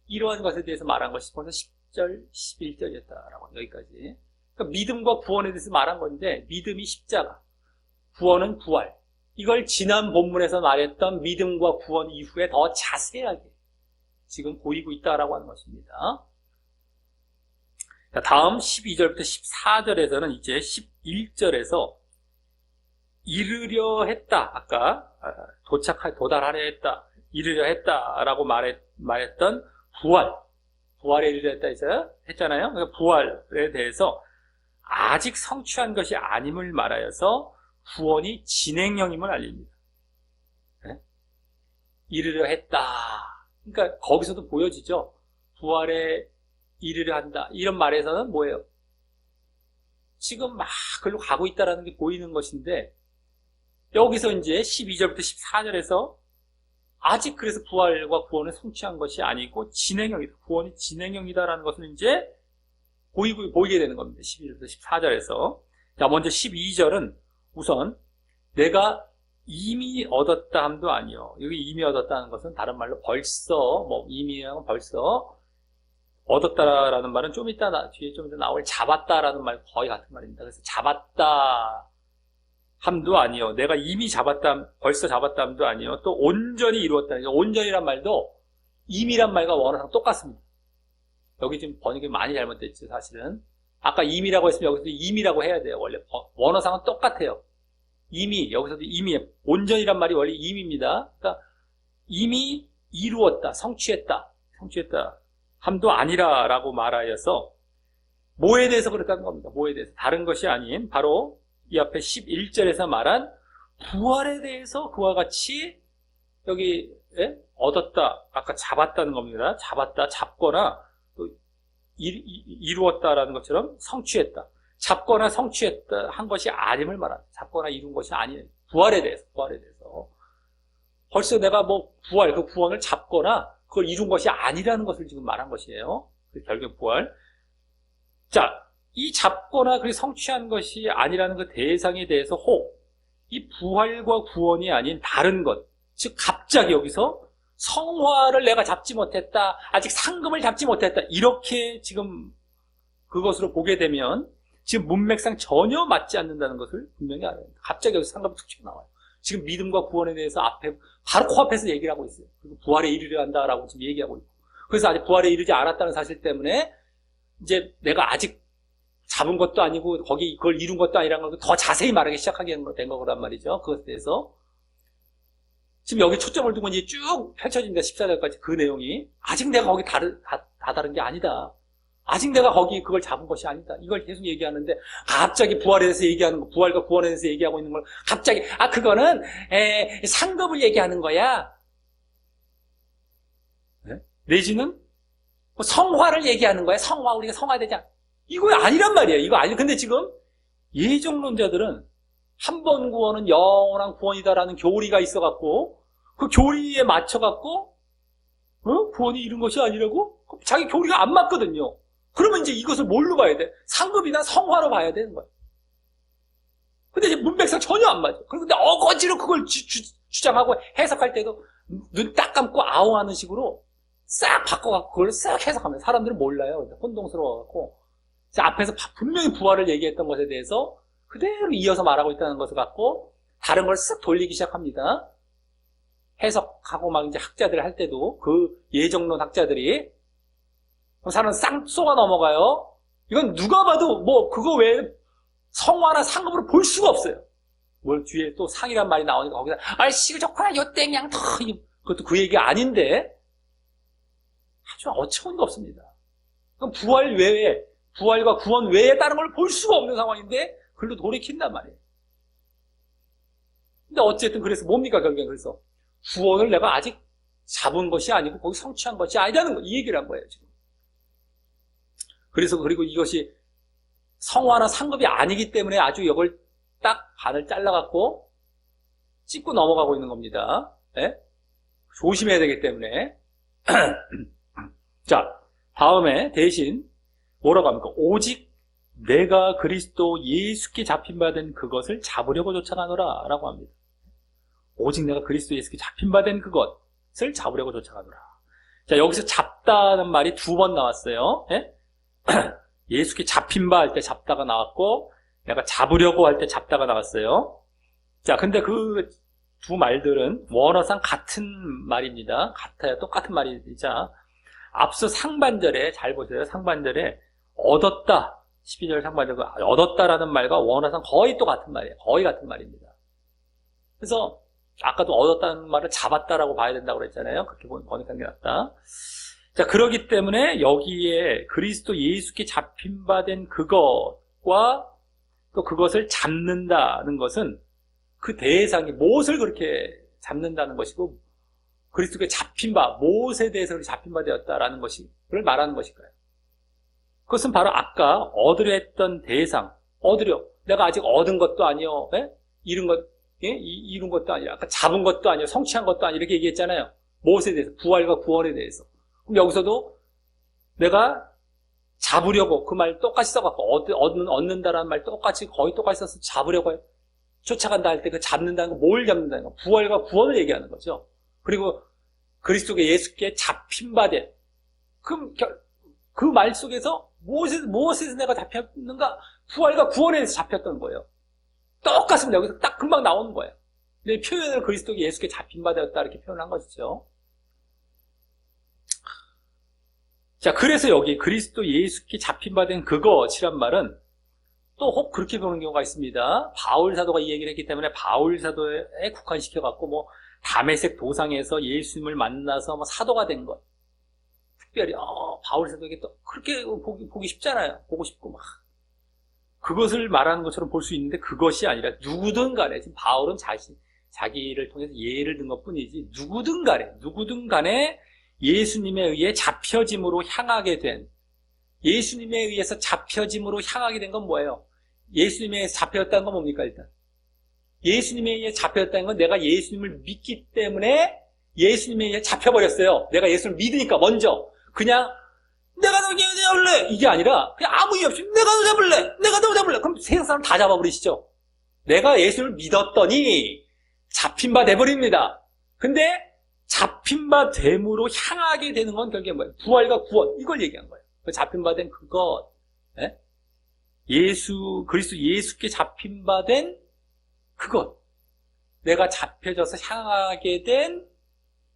이러한 것에 대해서 말한 것이 10절, 11절이었다라고 여기까지. 그러니까 믿음과 구원에 대해서 말한 건데, 믿음이 십자가, 구원은 부활. 이걸 지난 본문에서 말했던 믿음과 구원 이후에 더 자세하게 지금 보이고 있다라고 하는 것입니다. 다음 12절부터 14절에서는 이제 11절에서 이르려 했다. 아까 도달하려 했다. 이르려 했다라고 말했던 부활에 이르려 했다 했잖아요. 그러니까 부활에 대해서 아직 성취한 것이 아님을 말하여서 구원이 진행형임을 알립니다. 네? 이르려 했다. 그러니까 거기서도 보여지죠. 부활에 이르려 한다. 이런 말에서는 뭐예요? 지금 막 글로 가고 있다는 게 보이는 것인데, 여기서 이제 12절부터 14절에서 아직 그래서 부활과 구원을 성취한 것이 아니고 진행형이다. 구원이 진행형이다라는 것을 이제 보이게 되는 겁니다. 12절부터 14절에서. 자, 먼저 12절은 우선 내가 이미 얻었다 함도 아니요. 여기 이미 얻었다는 것은 다른 말로 벌써, 이미랑 벌써 얻었다라는 말은 좀 이따 뒤에 좀 이따 나올 잡았다라는 말 거의 같은 말입니다. 그래서 잡았다 함도 아니요. 내가 이미 벌써 잡았다 함도 아니요. 또 온전히 이루었다. 온전이란 말도 임이란 말과 원어상 똑같습니다. 여기 지금 번역이 많이 잘못됐죠, 사실은. 아까 임이라고 했으면 여기서도 임이라고 해야 돼요. 원래 원어상은 똑같아요. 임이, 여기서도 임이에요. 온전이란 말이 원래 임입니다. 그러니까 이미 이루었다, 성취했다 함도 아니라라고 말하여서 뭐에 대해서 그렇다는 겁니다. 뭐에 대해서. 다른 것이 아닌 바로 이 앞에 11절에서 말한 부활에 대해서 그와 같이 여기 얻었다, 아까 잡았다는 겁니다. 잡았다, 잡거나 또 이루었다라는 것처럼 성취했다. 잡거나 성취했다 한 것이 아님을 말합니다. 잡거나 이룬 것이 아니에요. 부활에 대해서. 벌써 내가 뭐 부활, 그 구원을 잡거나 그걸 이룬 것이 아니라는 것을 지금 말한 것이에요. 결국 부활. 자, 이 잡거나 그리 성취한 것이 아니라는 그 대상에 대해서 이 부활과 구원이 아닌 다른 것, 즉 갑자기 여기서 성화를 내가 잡지 못했다, 아직 상급을 잡지 못했다, 이렇게 지금 그것으로 보게 되면 지금 문맥상 전혀 맞지 않는다는 것을 분명히 알아야 합니다. 갑자기 여기서 상급이 툭 튀어나와요. 지금 믿음과 구원에 대해서 앞에 바로 코앞에서 얘기를 하고 있어요. 그리고 부활에 이르려 한다라고 지금 얘기하고 있고, 그래서 아직 부활에 이르지 않았다는 사실 때문에 이제 내가 아직 잡은 것도 아니고 거기 그걸 이룬 것도 아니라는 걸 더 자세히 말하기 시작하게 된 거란 말이죠. 그것에 대해서 지금 여기 초점을 두고 이제 쭉 펼쳐집니다. 14절까지 그 내용이. 아직 내가 거기 다다른 게 아니다. 아직 내가 거기 그걸 잡은 것이 아니다. 이걸 계속 얘기하는데 갑자기 부활에 대해서 얘기하는 거, 부활과 구원에 대해서 얘기하고 있는 걸 갑자기 그거는 상급을 얘기하는 거야. 네? 내지는 뭐 성화를 얘기하는 거야. 성화, 우리가 성화되자. 이거 아니란 말이에요. 이거 아니. 근데 지금 예정론자들은 한 번 구원은 영원한 구원이다라는 교리가 있어갖고 그 교리에 맞춰갖고 구원이 이룬 것이 아니라고? 자기 교리가 안 맞거든요. 그러면 이제 이것을 뭘로 봐야 돼? 상급이나 성화로 봐야 되는 거야. 근데 이제 문맥상 전혀 안 맞아. 그런데 어거지로 그걸 주장하고 해석할 때도 눈 딱 감고 아웅하는 식으로 싹 바꿔갖고 그걸 싹 해석하면 사람들은 몰라요. 혼동스러워갖고 앞에서 분명히 부활을 얘기했던 것에 대해서 그대로 이어서 말하고 있다는 것을 갖고 다른 걸 쓱 돌리기 시작합니다. 해석하고 막 이제 학자들 할 때도 그 예정론 학자들이 사람은 쌍 쏘가 넘어가요. 이건 누가 봐도 뭐 그거 외에 성화나 상급으로 볼 수가 없어요. 뭘 뒤에 또 상이란 말이 나오니까 거기다 아이씨 좋구나 요땡 양 그것도 그 얘기 아닌데 아주 어처구니가 없습니다. 그럼 부활 외에 부활과 구원 외에 다른 걸 볼 수가 없는 상황인데 글로 돌이킨단 말이에요. 근데 어쨌든 그래서 뭡니까 결국엔 그래서 구원을 내가 아직 잡은 것이 아니고 거기 성취한 것이 아니라는 거, 이 얘기를 한 거예요 지금. 그래서 그리고 이것이 성화나 상급이 아니기 때문에 아주 이걸 딱 반을 잘라갖고 찍고 넘어가고 있는 겁니다. 네? 조심해야 되기 때문에. 자, 다음에 대신 뭐라고 합니까? 오직 내가 그리스도 예수께 잡힌 바 된 그것을 잡으려고 쫓아가노라 라고 합니다. 오직 내가 그리스도 예수께 잡힌 바 된 그것을 잡으려고 쫓아가노라. 자, 여기서 잡다는 말이 2번 나왔어요. 예? 예수께 잡힌 바 할 때 잡다가 나왔고 내가 잡으려고 할 때 잡다가 나왔어요. 자, 근데 그 두 말들은 원어상 같은 말입니다. 같아요. 똑같은 말이자 앞서 상반절에 잘 보세요. 상반절에 얻었다. 12절 상반절 얻었다라는 말과 원어상 거의 똑같은 말이에요. 거의 같은 말입니다. 그래서 아까도 얻었다는 말을 잡았다라고 봐야 된다고 그랬잖아요. 그렇게 번역한 게 낫다. 자, 그러기 때문에 여기에 그리스도 예수께 잡힌 바 된 그것과 또 그것을 잡는다는 것은 그 대상이 무엇을 그렇게 잡는다는 것이고 그리스도께 잡힌 바, 무엇에 대해서 잡힌 바 되었다라는 것이 그걸 말하는 것일까요? 그것은 바로 아까 얻으려 했던 대상, 얻으려. 내가 아직 얻은 것도 아니요, 예? 이룬 것, 예? 이룬 것도 아니야. 아까 잡은 것도 아니요, 성취한 것도 아니요, 이렇게 얘기했잖아요. 무엇에 대해서, 부활과 구원에 대해서. 그럼 여기서도 내가 잡으려고 그 말 똑같이 써갖고 얻는다라는 말 똑같이 거의 똑같이 써서 잡으려고 해요. 쫓아간다 할 때 그 잡는다는 거, 뭘 잡는다는 거? 부활과 구원을 얘기하는 거죠. 그리고 그리스도께 예수께 잡힌 바 된. 그럼 그 말 속에서 무엇에서 내가 잡혔는가? 부활과 구원에 대해서 잡혔던 거예요. 똑같습니다. 여기서 딱 금방 나오는 거예요. 근데 표현을 그리스도께 예수께 잡힌 바 되었다 이렇게 표현한 것이죠. 자, 그래서 여기 그리스도 예수께 잡힌 바 된 그것이란 말은 또 혹 그렇게 보는 경우가 있습니다. 바울 사도가 이 얘기를 했기 때문에 바울 사도에 국한시켜갖고 뭐 다메섹 도상에서 예수님을 만나서 뭐 사도가 된 것. 특별히 바울 사도에게 또 그렇게 보기 쉽잖아요. 보고 싶고 막 그것을 말하는 것처럼 볼 수 있는데 그것이 아니라 누구든 간에 지금 바울은 자기를 통해서 예를 든 것뿐이지 누구든 간에 예수님에 의해 잡혀짐으로 향하게 된, 예수님에 의해서 잡혀짐으로 향하게 된 건 뭐예요? 예수님에 의해서 잡혀졌다는 건 뭡니까? 일단 예수님에 의해 잡혀졌다는 건 내가 예수님을 믿기 때문에 예수님에 의해 잡혀버렸어요. 내가 예수를 믿으니까 먼저 그냥 내가 너 잡을래 이게 아니라 그냥 아무 이유 없이 내가 너 잡을래 그럼 세상 사람 다 잡아버리시죠. 내가 예수를 믿었더니 잡힌 바 돼버립니다. 근데 잡힌 바 됨으로 향하게 되는 건 결국에 뭐예요? 부활과 구원, 이걸 얘기한 거예요. 잡힌 바 된 그것, 그리스도 예수께 잡힌 바 된 그것, 내가 잡혀져서 향하게 된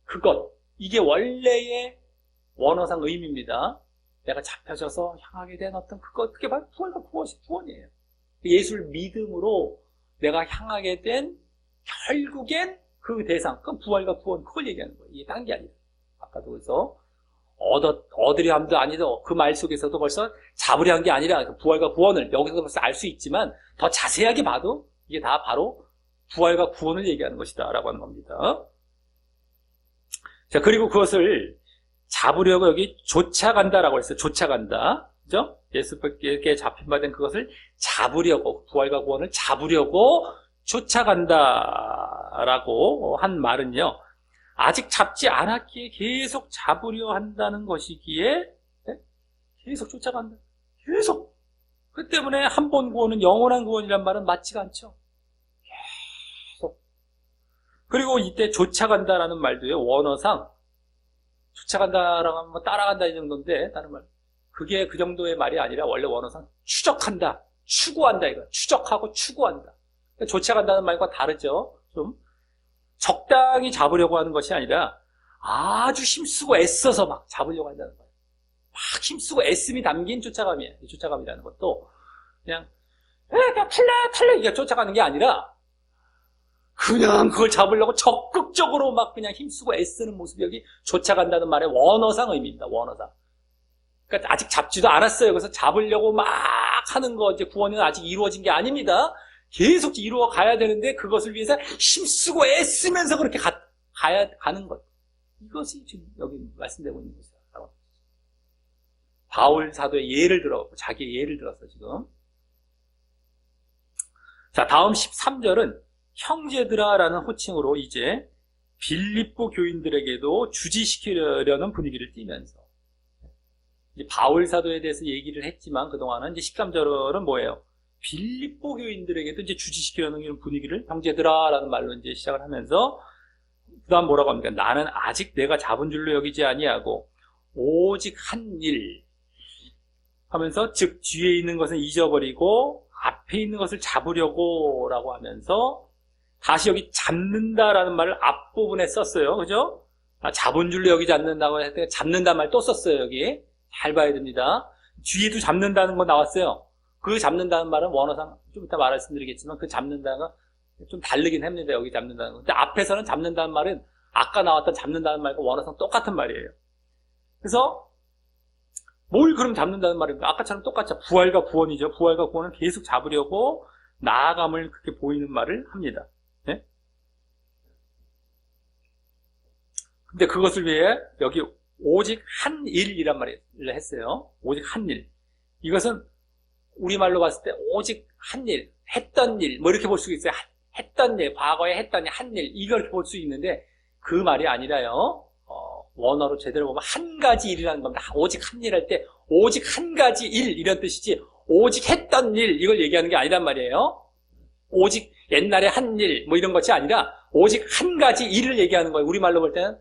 그것, 이게 원래의 원어상 의미입니다. 내가 잡혀져서 향하게 된 어떤 그것, 그게 바로 부활과 구원이에요. 예수를 믿음으로 내가 향하게 된 결국엔 그 대상, 그 부활과 구원, 그걸 얘기하는 거예요. 이게 딴 게 아니에요. 아까도 그래서 얻으려 함도 아니죠. 그 말 속에서도 벌써 잡으려 한 게 아니라 그 부활과 구원을 여기서 벌써 알 수 있지만 더 자세하게 봐도 이게 다 바로 부활과 구원을 얘기하는 것이다 라고 하는 겁니다. 자, 그리고 그것을 잡으려고 여기 쫓아간다라고 했어요. 쫓아간다. 그죠? 예수께 잡힌 바 된 그것을 잡으려고, 부활과 구원을 잡으려고 쫓아간다라고 한 말은요, 아직 잡지 않았기에 계속 잡으려 한다는 것이기에 계속 쫓아간다. 계속. 그 때문에 한 번 구원은 영원한 구원이란 말은 맞지가 않죠. 계속. 그리고 이때 쫓아간다라는 말도요, 원어상 쫓아간다라고 하면 뭐 따라간다 이 정도인데, 다른 말. 그게 그 정도의 말이 아니라 원래 원어상 추적한다, 추구한다 이거. 추적하고 추구한다. 쫓아간다는 말과 다르죠. 좀 적당히 잡으려고 하는 것이 아니라 아주 힘쓰고 애써서 막 잡으려고 한다는 거예요. 막 힘쓰고 애씀이 담긴 쫓아감이에요. 이 쫓아감이라는 것도 그냥 탈래 이게 쫓아가는 게 아니라 그냥 그걸 잡으려고 적극적으로 막 그냥 힘쓰고 애쓰는 모습이 여기 쫓아간다는 말의 원어상 의미입니다. 원어상. 그러니까 아직 잡지도 않았어요. 그래서 잡으려고 막 하는 거, 이제 구원은 아직 이루어진 게 아닙니다. 계속 이루어 가야 되는데 그것을 위해서 힘쓰고 애쓰면서 그렇게 가는 것. 이것이 지금 여기 말씀되고 있는 것이다. 바울 사도의 예를 들어, 자기의 예를 들어서 지금. 자, 다음 13절은 형제들아라는 호칭으로 이제 빌립보 교인들에게도 주지시키려는 분위기를 띠면서 이제 바울 사도에 대해서 얘기를 했지만 그동안은 이제 13절은 뭐예요? 빌립보 교인들에게도 이제 주지시키려는 이런 분위기를 형제들아라는 말로 이제 시작을 하면서 그다음 뭐라고 합니까? 나는 아직 내가 잡은 줄로 여기지 아니하고 오직 한 일 하면서 즉 뒤에 있는 것은 잊어버리고 앞에 있는 것을 잡으려고 라고 하면서 다시 여기 잡는다라는 말을 앞부분에 썼어요. 그죠? 잡은 줄로 여기지 않는다고 할 때 잡는다는 말 또 썼어요. 여기 잘 봐야 됩니다. 뒤에도 잡는다는 거 나왔어요. 그 잡는다는 말은 원어상 좀 이따 말씀드리겠지만 그 잡는다가 좀 다르긴 합니다. 여기 잡는다는 거. 근데 앞에서는 잡는다는 말은 아까 나왔던 잡는다는 말과 원어상 똑같은 말이에요. 그래서 뭘 그럼 잡는다는 말입니까? 아까처럼 똑같죠. 부활과 구원이죠. 부활과 구원은 계속 잡으려고 나아감을 그렇게 보이는 말을 합니다. 네? 근데 그것을 위해 여기 오직 한 일이란 말을 했어요. 오직 한 일. 이것은 우리말로 봤을 때 오직 한 일, 했던 일, 뭐 이렇게 볼 수 있어요. 했던 일, 과거에 했던 일, 한 일, 이걸 볼 수 있는데 그 말이 아니라요. 원어로 제대로 보면 한 가지 일이라는 겁니다. 오직 한 일 할 때 오직 한 가지 일 이런 뜻이지 오직 했던 일 이걸 얘기하는 게 아니란 말이에요. 오직 옛날에 한 일 뭐 이런 것이 아니라 오직 한 가지 일을 얘기하는 거예요. 우리말로 볼 때는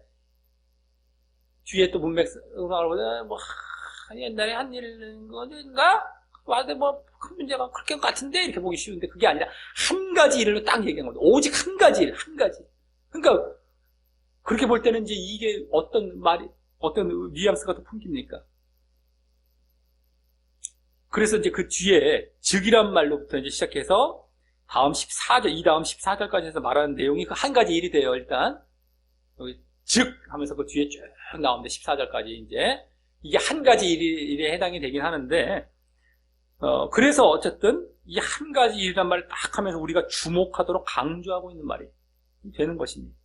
뒤에 또 문맥으로 보면 뭐 옛날에 한 일인 건가? 와도 뭐 큰 문제가 그렇게 같은데 이렇게 보기 쉬운데 그게 아니라 한 가지 일을 딱 얘기한 겁니다. 오직 한 가지 일, 한 가지. 그러니까 그렇게 볼 때는 이제 이게 어떤 말이, 어떤 뉘앙스가 더 풍깁니까? 그래서 이제 그 뒤에 즉이란 말로부터 이제 시작해서 다음 14절, 이 다음 14절까지 해서 말하는 내용이 그 한 가지 일이 돼요, 일단. 여기 즉 하면서 그 뒤에 쭉 나오는데 14절까지 이제 이게 한 가지 일에 해당이 되긴 하는데, 그래서 어쨌든 이 한 가지 일이란 말을 딱 하면서 우리가 주목하도록 강조하고 있는 말이에요. 되는 것입니다.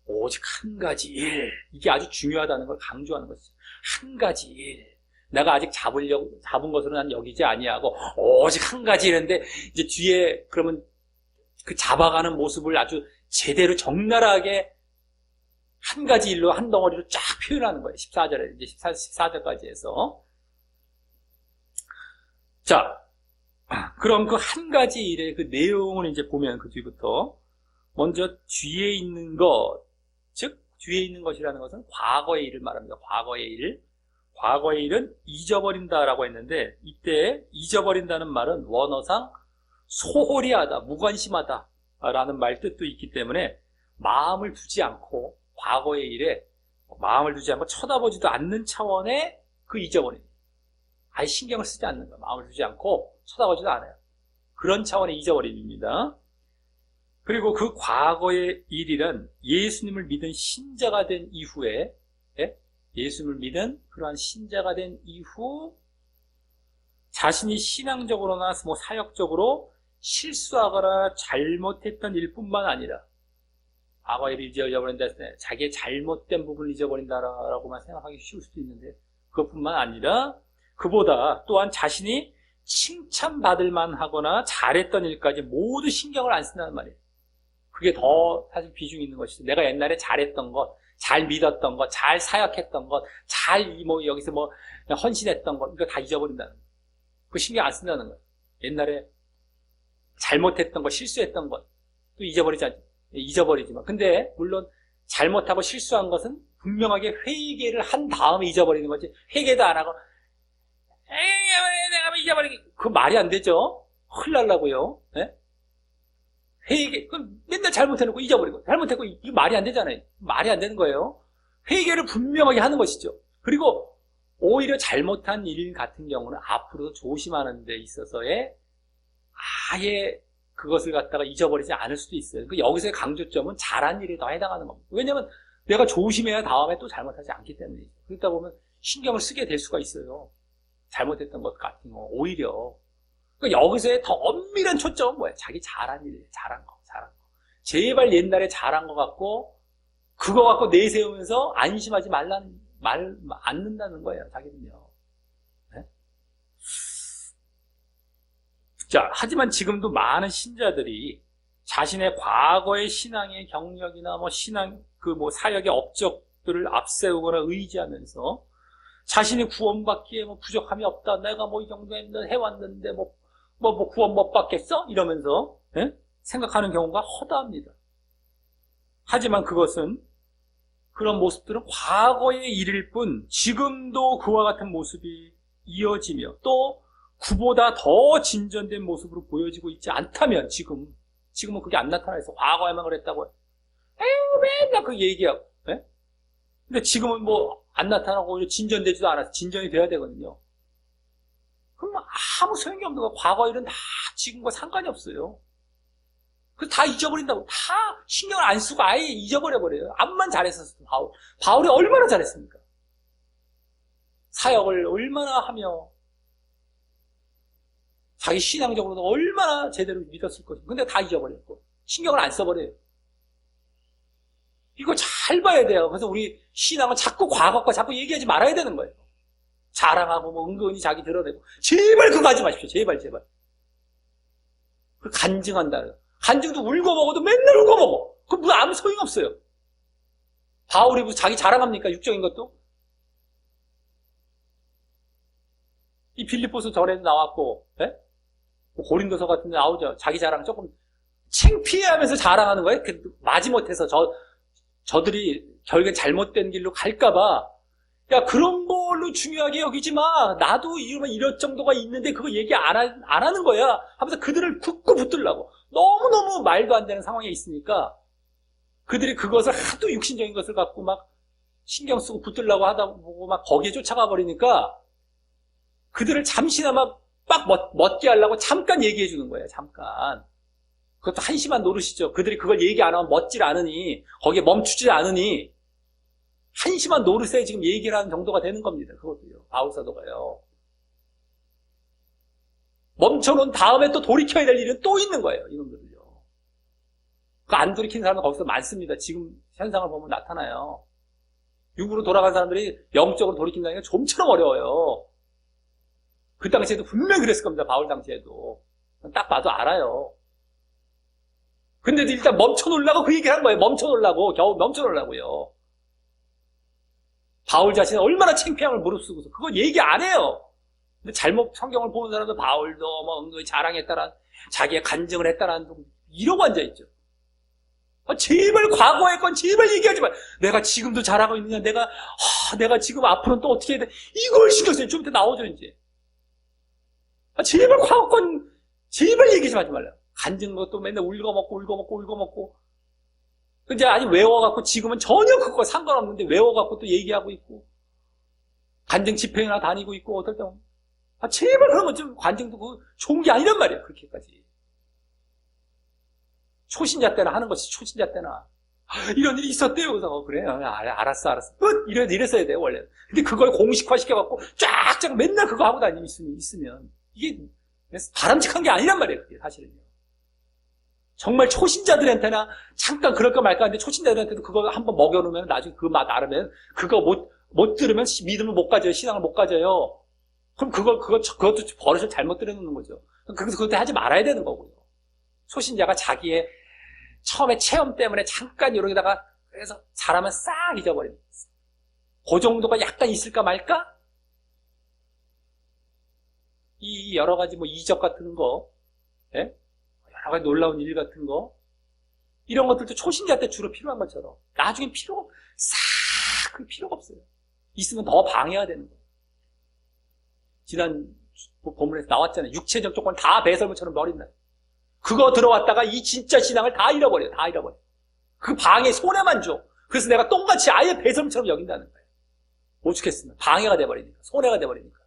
오직 한 가지 일. 이게 아주 중요하다는 걸 강조하는 것이죠. 한 가지 일. 내가 아직 잡은 것으로 난 여기지 아니하고 오직 한 가지 일인데 이제 뒤에 그러면 그 잡아가는 모습을 아주 제대로 적나라하게 한 가지 일로 한 덩어리로 쫙 표현하는 거예요. 14절에 이제 14절까지 해서. 자, 그럼 그 한 가지 일의 그 내용을 이제 보면 그 뒤부터 먼저 뒤에 있는 것, 즉 뒤에 있는 것이라는 것은 과거의 일을 말합니다. 과거의 일. 과거의 일은 잊어버린다라고 했는데 이때 잊어버린다는 말은 원어상 소홀히 하다, 무관심하다 라는 말 뜻도 있기 때문에 마음을 두지 않고 과거의 일에 마음을 두지 않고 쳐다보지도 않는 차원의 그 잊어버림. 아예 신경을 쓰지 않는 거야. 마음을 두지 않고 쳐다보지도 않아요. 그런 차원의 잊어버림입니다. 그리고 그 과거의 일이란 예수님을 믿은 신자가 된 이후에, 예수님을 믿은 그러한 신자가 된 이후 자신이 신앙적으로나 뭐 사역적으로 실수하거나 잘못했던 일뿐만 아니라 과거의 일을 잊어버린다 했을 때 자기의 잘못된 부분을 잊어버린다라고만 생각하기 쉬울 수도 있는데 그것뿐만 아니라 그보다 또한 자신이 칭찬받을 만하거나 잘했던 일까지 모두 신경을 안 쓴다는 말이에요. 그게 더 사실 비중이 있는 것이죠. 내가 옛날에 잘했던 것, 잘 믿었던 것, 잘 사역했던 것, 여기서 헌신했던 것, 이거 다 잊어버린다는 거예요. 그 신경 안 쓴다는 거예요. 옛날에 잘못했던 것, 실수했던 것, 또 잊어버리지만. 근데, 물론, 잘못하고 실수한 것은 분명하게 회개를 한 다음에 잊어버리는 거지. 회개도 안 하고, 내가 잊어버리기. 그거 말이 안 되죠? 큰일 날라고요. 네? 회개, 맨날 잘못해놓고 잊어버리고, 잘못했고, 이거 말이 안 되잖아요. 말이 안 되는 거예요. 회개를 분명하게 하는 것이죠. 그리고, 오히려 잘못한 일 같은 경우는 앞으로도 조심하는 데 있어서의 아예 그것을 갖다가 잊어버리지 않을 수도 있어요. 여기서의 강조점은 잘한 일에 더 해당하는 겁니다. 왜냐면 내가 조심해야 다음에 또 잘못하지 않기 때문이죠. 그러다 보면 신경을 쓰게 될 수가 있어요. 잘못했던 것 같은 거, 오히려. 여기서의 더 엄밀한 초점은 뭐예요? 자기 잘한 일, 잘한 거. 제발 옛날에 잘한 것 같고, 그거 갖고 내세우면서 안심하지 않는다는 거예요, 자기는요. 네? 자, 하지만 지금도 많은 신자들이 자신의 과거의 신앙의 경력이나 사역의 업적들을 앞세우거나 의지하면서 자신이 구원받기에 부족함이 없다. 내가 이 정도 해왔는데 구원 못 받겠어? 이러면서 생각하는 경우가 허다합니다. 하지만 그런 모습들은 과거의 일일 뿐 지금도 그와 같은 모습이 이어지며 또 그보다 더 진전된 모습으로 보여지고 있지 않다면 지금은 그게 안 나타나서 과거에만 그랬다고 맨날 그 얘기하고 근데 지금은 안 나타나고 오히려 진전되지도 않아서 진전이 돼야 되거든요. 그럼 아무 소용이 없는 거야. 과거 일은 다 지금과 상관이 없어요. 그래서 다 잊어버린다고. 다 신경을 안 쓰고 아예 잊어버려버려요. 암만 잘했었어도 바울이 얼마나 잘했습니까? 사역을 얼마나 하며 자기 신앙적으로도 얼마나 제대로 믿었을 것인가. 근데 다 잊어버렸고 신경을 안 써버려요. 이거 잘 봐야 돼요. 그래서 우리 신앙은 자꾸 과거과 자꾸 얘기하지 말아야 되는 거예요. 자랑하고 은근히 자기 드러내고 제발 그거 하지 마십시오. 제발. 그 간증한다. 간증도 울고 먹어도 맨날 울고 먹어. 그럼 아무 소용 없어요. 바울이 무슨 자기 자랑합니까? 육적인 것도? 이 빌립보서 전에도 나왔고, 고린도서 같은 데 나오죠. 자기 자랑 조금 창피해하면서 자랑하는 거예요. 마지못해서 저들이 결국엔 잘못된 길로 갈까봐, 야, 그런 걸로 중요하게 여기지 마. 나도 이럴 정도가 있는데 그거 얘기 안 하는 거야. 하면서 그들을 굳고 붙들라고. 너무너무 말도 안 되는 상황에 있으니까 그들이 그것을 하도 육신적인 것을 갖고 신경 쓰고 붙들라고 하다 보고 거기에 쫓아가 버리니까 그들을 잠시나마 멋게 하려고 잠깐 얘기해 주는 거예요. 잠깐. 그것도 한심한 노릇이죠. 그들이 그걸 얘기 안 하면 멋질 않으니, 거기에 멈추지 않으니, 한심한 노릇에 지금 얘기를 하는 정도가 되는 겁니다. 그것도요. 바울 사도가요. 멈춰놓은 다음에 또 돌이켜야 될 일은 또 있는 거예요. 이놈들을요. 안 돌이키는 사람도 거기서 많습니다. 지금 현상을 보면 나타나요. 육으로 돌아간 사람들이 영적으로 돌이킨다는 게 좀처럼 어려워요. 그 당시에도 분명히 그랬을 겁니다. 바울 당시에도. 딱 봐도 알아요. 근데도 일단 멈춰놓으려고 그 얘기를 한 거예요. 멈춰놓으려고. 겨우 멈춰놓으려고요. 바울 자신은 얼마나 창피함을 무릅쓰고서 그거 얘기 안 해요. 근데 잘못 성경을 보는 사람도 바울도 뭐 은근히 자랑했다란, 자기의 간증을 했다란, 이러고 앉아있죠. 제발 과거의 건 제발 얘기하지 마. 내가 지금도 잘하고 있느냐, 내가 지금 앞으로는 또 어떻게 해야 돼. 이걸 신경 써요. 좀 이따 나오죠, 이제. 제발 과거 건 제발 얘기 좀 하지 말라. 간증 것도 맨날 울고먹고. 이제 아니 외워갖고 지금은 전혀 그거 상관없는데 외워갖고 또 얘기하고 있고. 간증 집회나 다니고 있고, 어떨 때. 제발 그런 거 좀, 관증도 그 좋은 게 아니란 말이에요, 그렇게까지. 초신자 때나 하는 것이 초신자 때나. 이런 일이 있었대요. 그래서, 그래, 알았어. 끝! 이랬어야 돼요, 원래. 근데 그걸 공식화 시켜갖고, 쫙쫙 맨날 그거 하고 다니면 있으면, 이게 바람직한 게 아니란 말이에요, 그게 사실은요. 정말 초신자들한테나 잠깐 그럴까 말까 하는데 초신자들한테도 그거 한번 먹여놓으면 나중에 그 맛 알으면 그거 못 들으면 믿음을 못 가져요. 신앙을 못 가져요. 그럼 그것도 버릇을 잘못 들여놓는 거죠. 그래서 그것도 하지 말아야 되는 거고요. 초신자가 자기의 처음에 체험 때문에 잠깐 이러다가 그래서 잘하면 싹 잊어버립니다. 그 정도가 약간 있을까 말까? 이 여러 가지 뭐 이적 같은 거, 예? 여러 가지 놀라운 일 같은 거, 이런 것들도 초신자 때 주로 필요한 것처럼 나중에 그 필요가 없어요. 있으면 더 방해가 되는 거예요. 지난 본문에서 나왔잖아요. 육체적 조건 다 배설물처럼 버린다. 그거 들어왔다가 이 진짜 신앙을 다 잃어버려요. 그 방해 손해만 줘. 그래서 내가 똥같이 아예 배설물처럼 여긴다는 거예요. 오죽했으면 방해가 돼버리니까, 손해가 돼버리니까.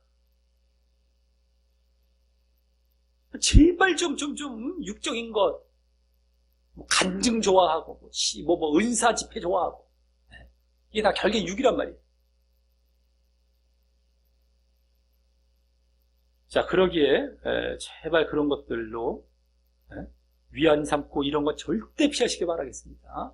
제발 좀 육적인 것, 뭐 간증 좋아하고, 뭐 은사 집회 좋아하고, 이게 다 결국엔 육이란 말이에요. 자, 그러기에 제발 그런 것들로 위안 삼고 이런 거 절대 피하시기 바라겠습니다.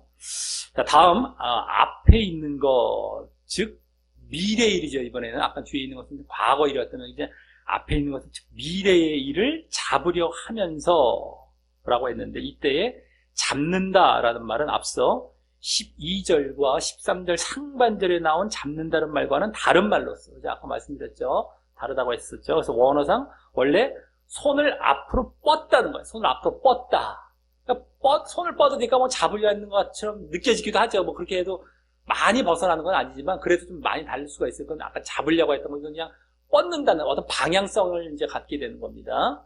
자, 다음 앞에 있는 것, 즉 미래의 일이죠. 이번에는 아까 뒤에 있는 것은 과거 일이었다면 이제 앞에 있는 것은 즉 미래의 일을 잡으려 하면서라고 했는데, 이때에 잡는다라는 말은 앞서 12절과 13절 상반절에 나온 잡는다는 말과는 다른 말로서 아까 말씀드렸죠. 다르다고 했었죠. 그래서 원어상 원래 손을 앞으로 뻗다는 거예요. 손을 앞으로 뻗다. 그러니까 손을 뻗으니까 뭐 잡으려 하는 것처럼 느껴지기도 하죠. 뭐 그렇게 해도 많이 벗어나는 건 아니지만 그래도 좀 많이 다를 수가 있을 건 아까 잡으려고 했던 건 그냥 뻗는다는 어떤 방향성을 이제 갖게 되는 겁니다.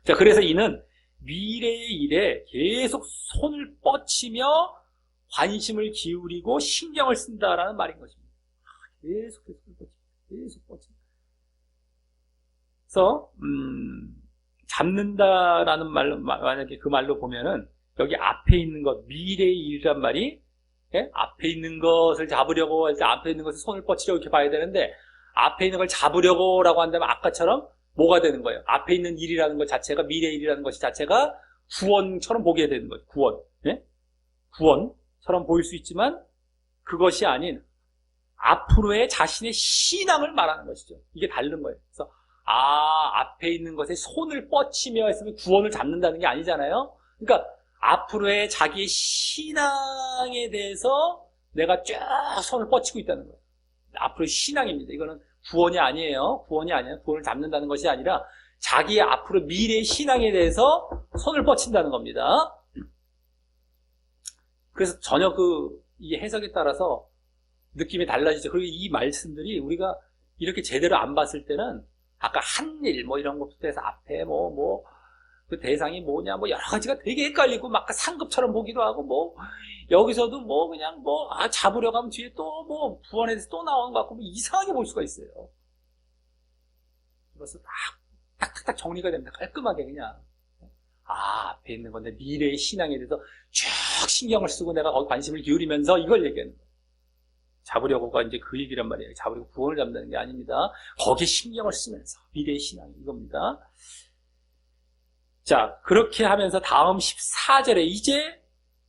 자, 그래서 이는 미래의 일에 계속 손을 뻗치며 관심을 기울이고 신경을 쓴다라는 말인 것입니다. 계속 뻗치. 그래서 잡는다라는 말로 만약에 그 말로 보면은 여기 앞에 있는 것 미래의 일이란 말이 앞에 있는 것을 잡으려고 할 때 앞에 있는 것을 손을 뻗치려고 이렇게 봐야 되는데 앞에 있는 걸 잡으려고라고 한다면 아까처럼 뭐가 되는 거예요? 앞에 있는 일이라는 것 자체가 미래의 일이라는 것이 자체가 구원처럼 보게 되는 거예요. 구원처럼 보일 수 있지만 그것이 아닌 앞으로의 자신의 신앙을 말하는 것이죠. 이게 다른 거예요. 그래서 앞에 있는 것에 손을 뻗치며 했으면 구원을 잡는다는 게 아니잖아요. 그러니까 앞으로의 자기의 신앙에 대해서 내가 쫙 손을 뻗치고 있다는 거예요. 앞으로의 신앙입니다. 이거는 구원이 아니에요. 구원을 잡는다는 것이 아니라 자기의 앞으로 미래의 신앙에 대해서 손을 뻗친다는 겁니다. 그래서 전혀 이 해석에 따라서 느낌이 달라지죠. 그리고 이 말씀들이 우리가 이렇게 제대로 안 봤을 때는 아까 한일 뭐 이런 것부터 해서 앞에 그 대상이 뭐냐 여러 가지가 되게 헷갈리고 막 상급처럼 보기도 하고 여기서도 그냥 잡으려고 하면 뒤에 또 구원에 대해서 또 나오는 것 같고 이상하게 볼 수가 있어요. 그래서 딱 정리가 됩니다. 깔끔하게 그냥 앞에 있는 건데 미래의 신앙에 대해서 쭉 신경을 쓰고 내가 거기 관심을 기울이면서 이걸 얘기하는 거예요. 잡으려고가 이제 그 얘기란 말이에요. 잡으려고 구원을 잡는다는 게 아닙니다. 거기에 신경을 쓰면서 미래의 신앙 이겁니다. 자, 그렇게 하면서 다음 14절에 이제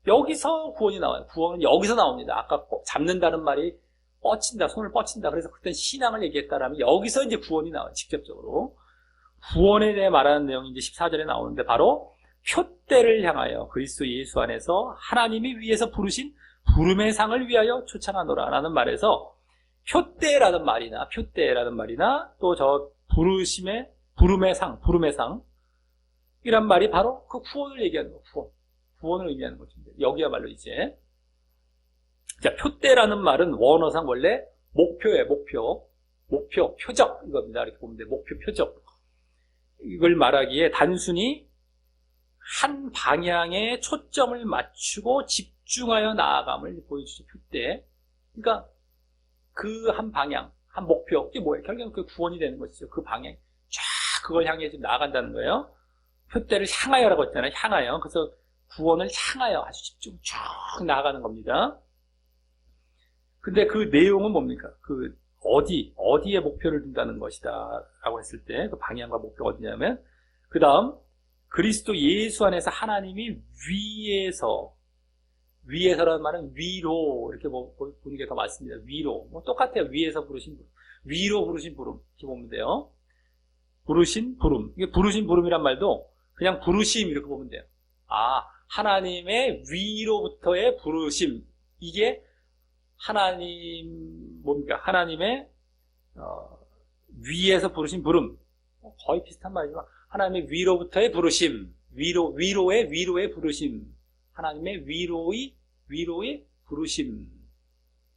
여기서 구원이 나와요. 구원은 여기서 나옵니다. 아까 잡는다는 말이 뻗친다, 손을 뻗친다. 그래서 그때 신앙을 얘기했다라면 여기서 이제 구원이 나와요. 직접적으로. 구원에 대해 말하는 내용이 이제 14절에 나오는데 바로 표대를 향하여 그리스도 예수 안에서 하나님이 위에서 부르신 부름의 상을 위하여 초청하노라 라는 말에서 표대라는 말이나 또 저 부름의 상 이란 말이 바로 그 구원을 얘기하는 거, 구원을 의미하는 거죠. 여기야말로 이제 자, 표대라는 말은 원어상 원래 목표예요. 목표, 표적 이겁니다. 이렇게 보면 돼. 목표, 표적. 이걸 말하기에 단순히 한 방향에 초점을 맞추고 집중하여 나아감을 보여주죠. 표대. 그러니까 그 한 방향, 한 목표, 그게 뭐예요? 결국은 그 구원이 되는 것이죠. 그 방향, 쫙 그걸 향해 좀 나아간다는 거예요. 표대를 향하여라고 했잖아요. 향하여. 그래서 구원을 향하여 아주 집중 쭉 나아가는 겁니다. 근데 그 내용은 뭡니까? 그 어디에 목표를 둔다는 것이다 라고 했을 때 그 방향과 목표가 어디냐면 그 다음 그리스도 예수 안에서 하나님이 위에서라는 말은 위로 이렇게 보는 게 더 맞습니다. 위로 똑같아요. 위에서 부르신 부름, 위로 부르신 부름 이렇게 보면 돼요. 부르신 부름, 이게 부르신 부름이란 말도 그냥 부르심 이렇게 보면 돼요. 하나님의 위로부터의 부르심, 이게 하나님의 위에서 부르신 부름, 거의 비슷한 말이지만 하나님의 위로부터의 부르심, 위로의 부르심, 하나님의 위로의 부르심,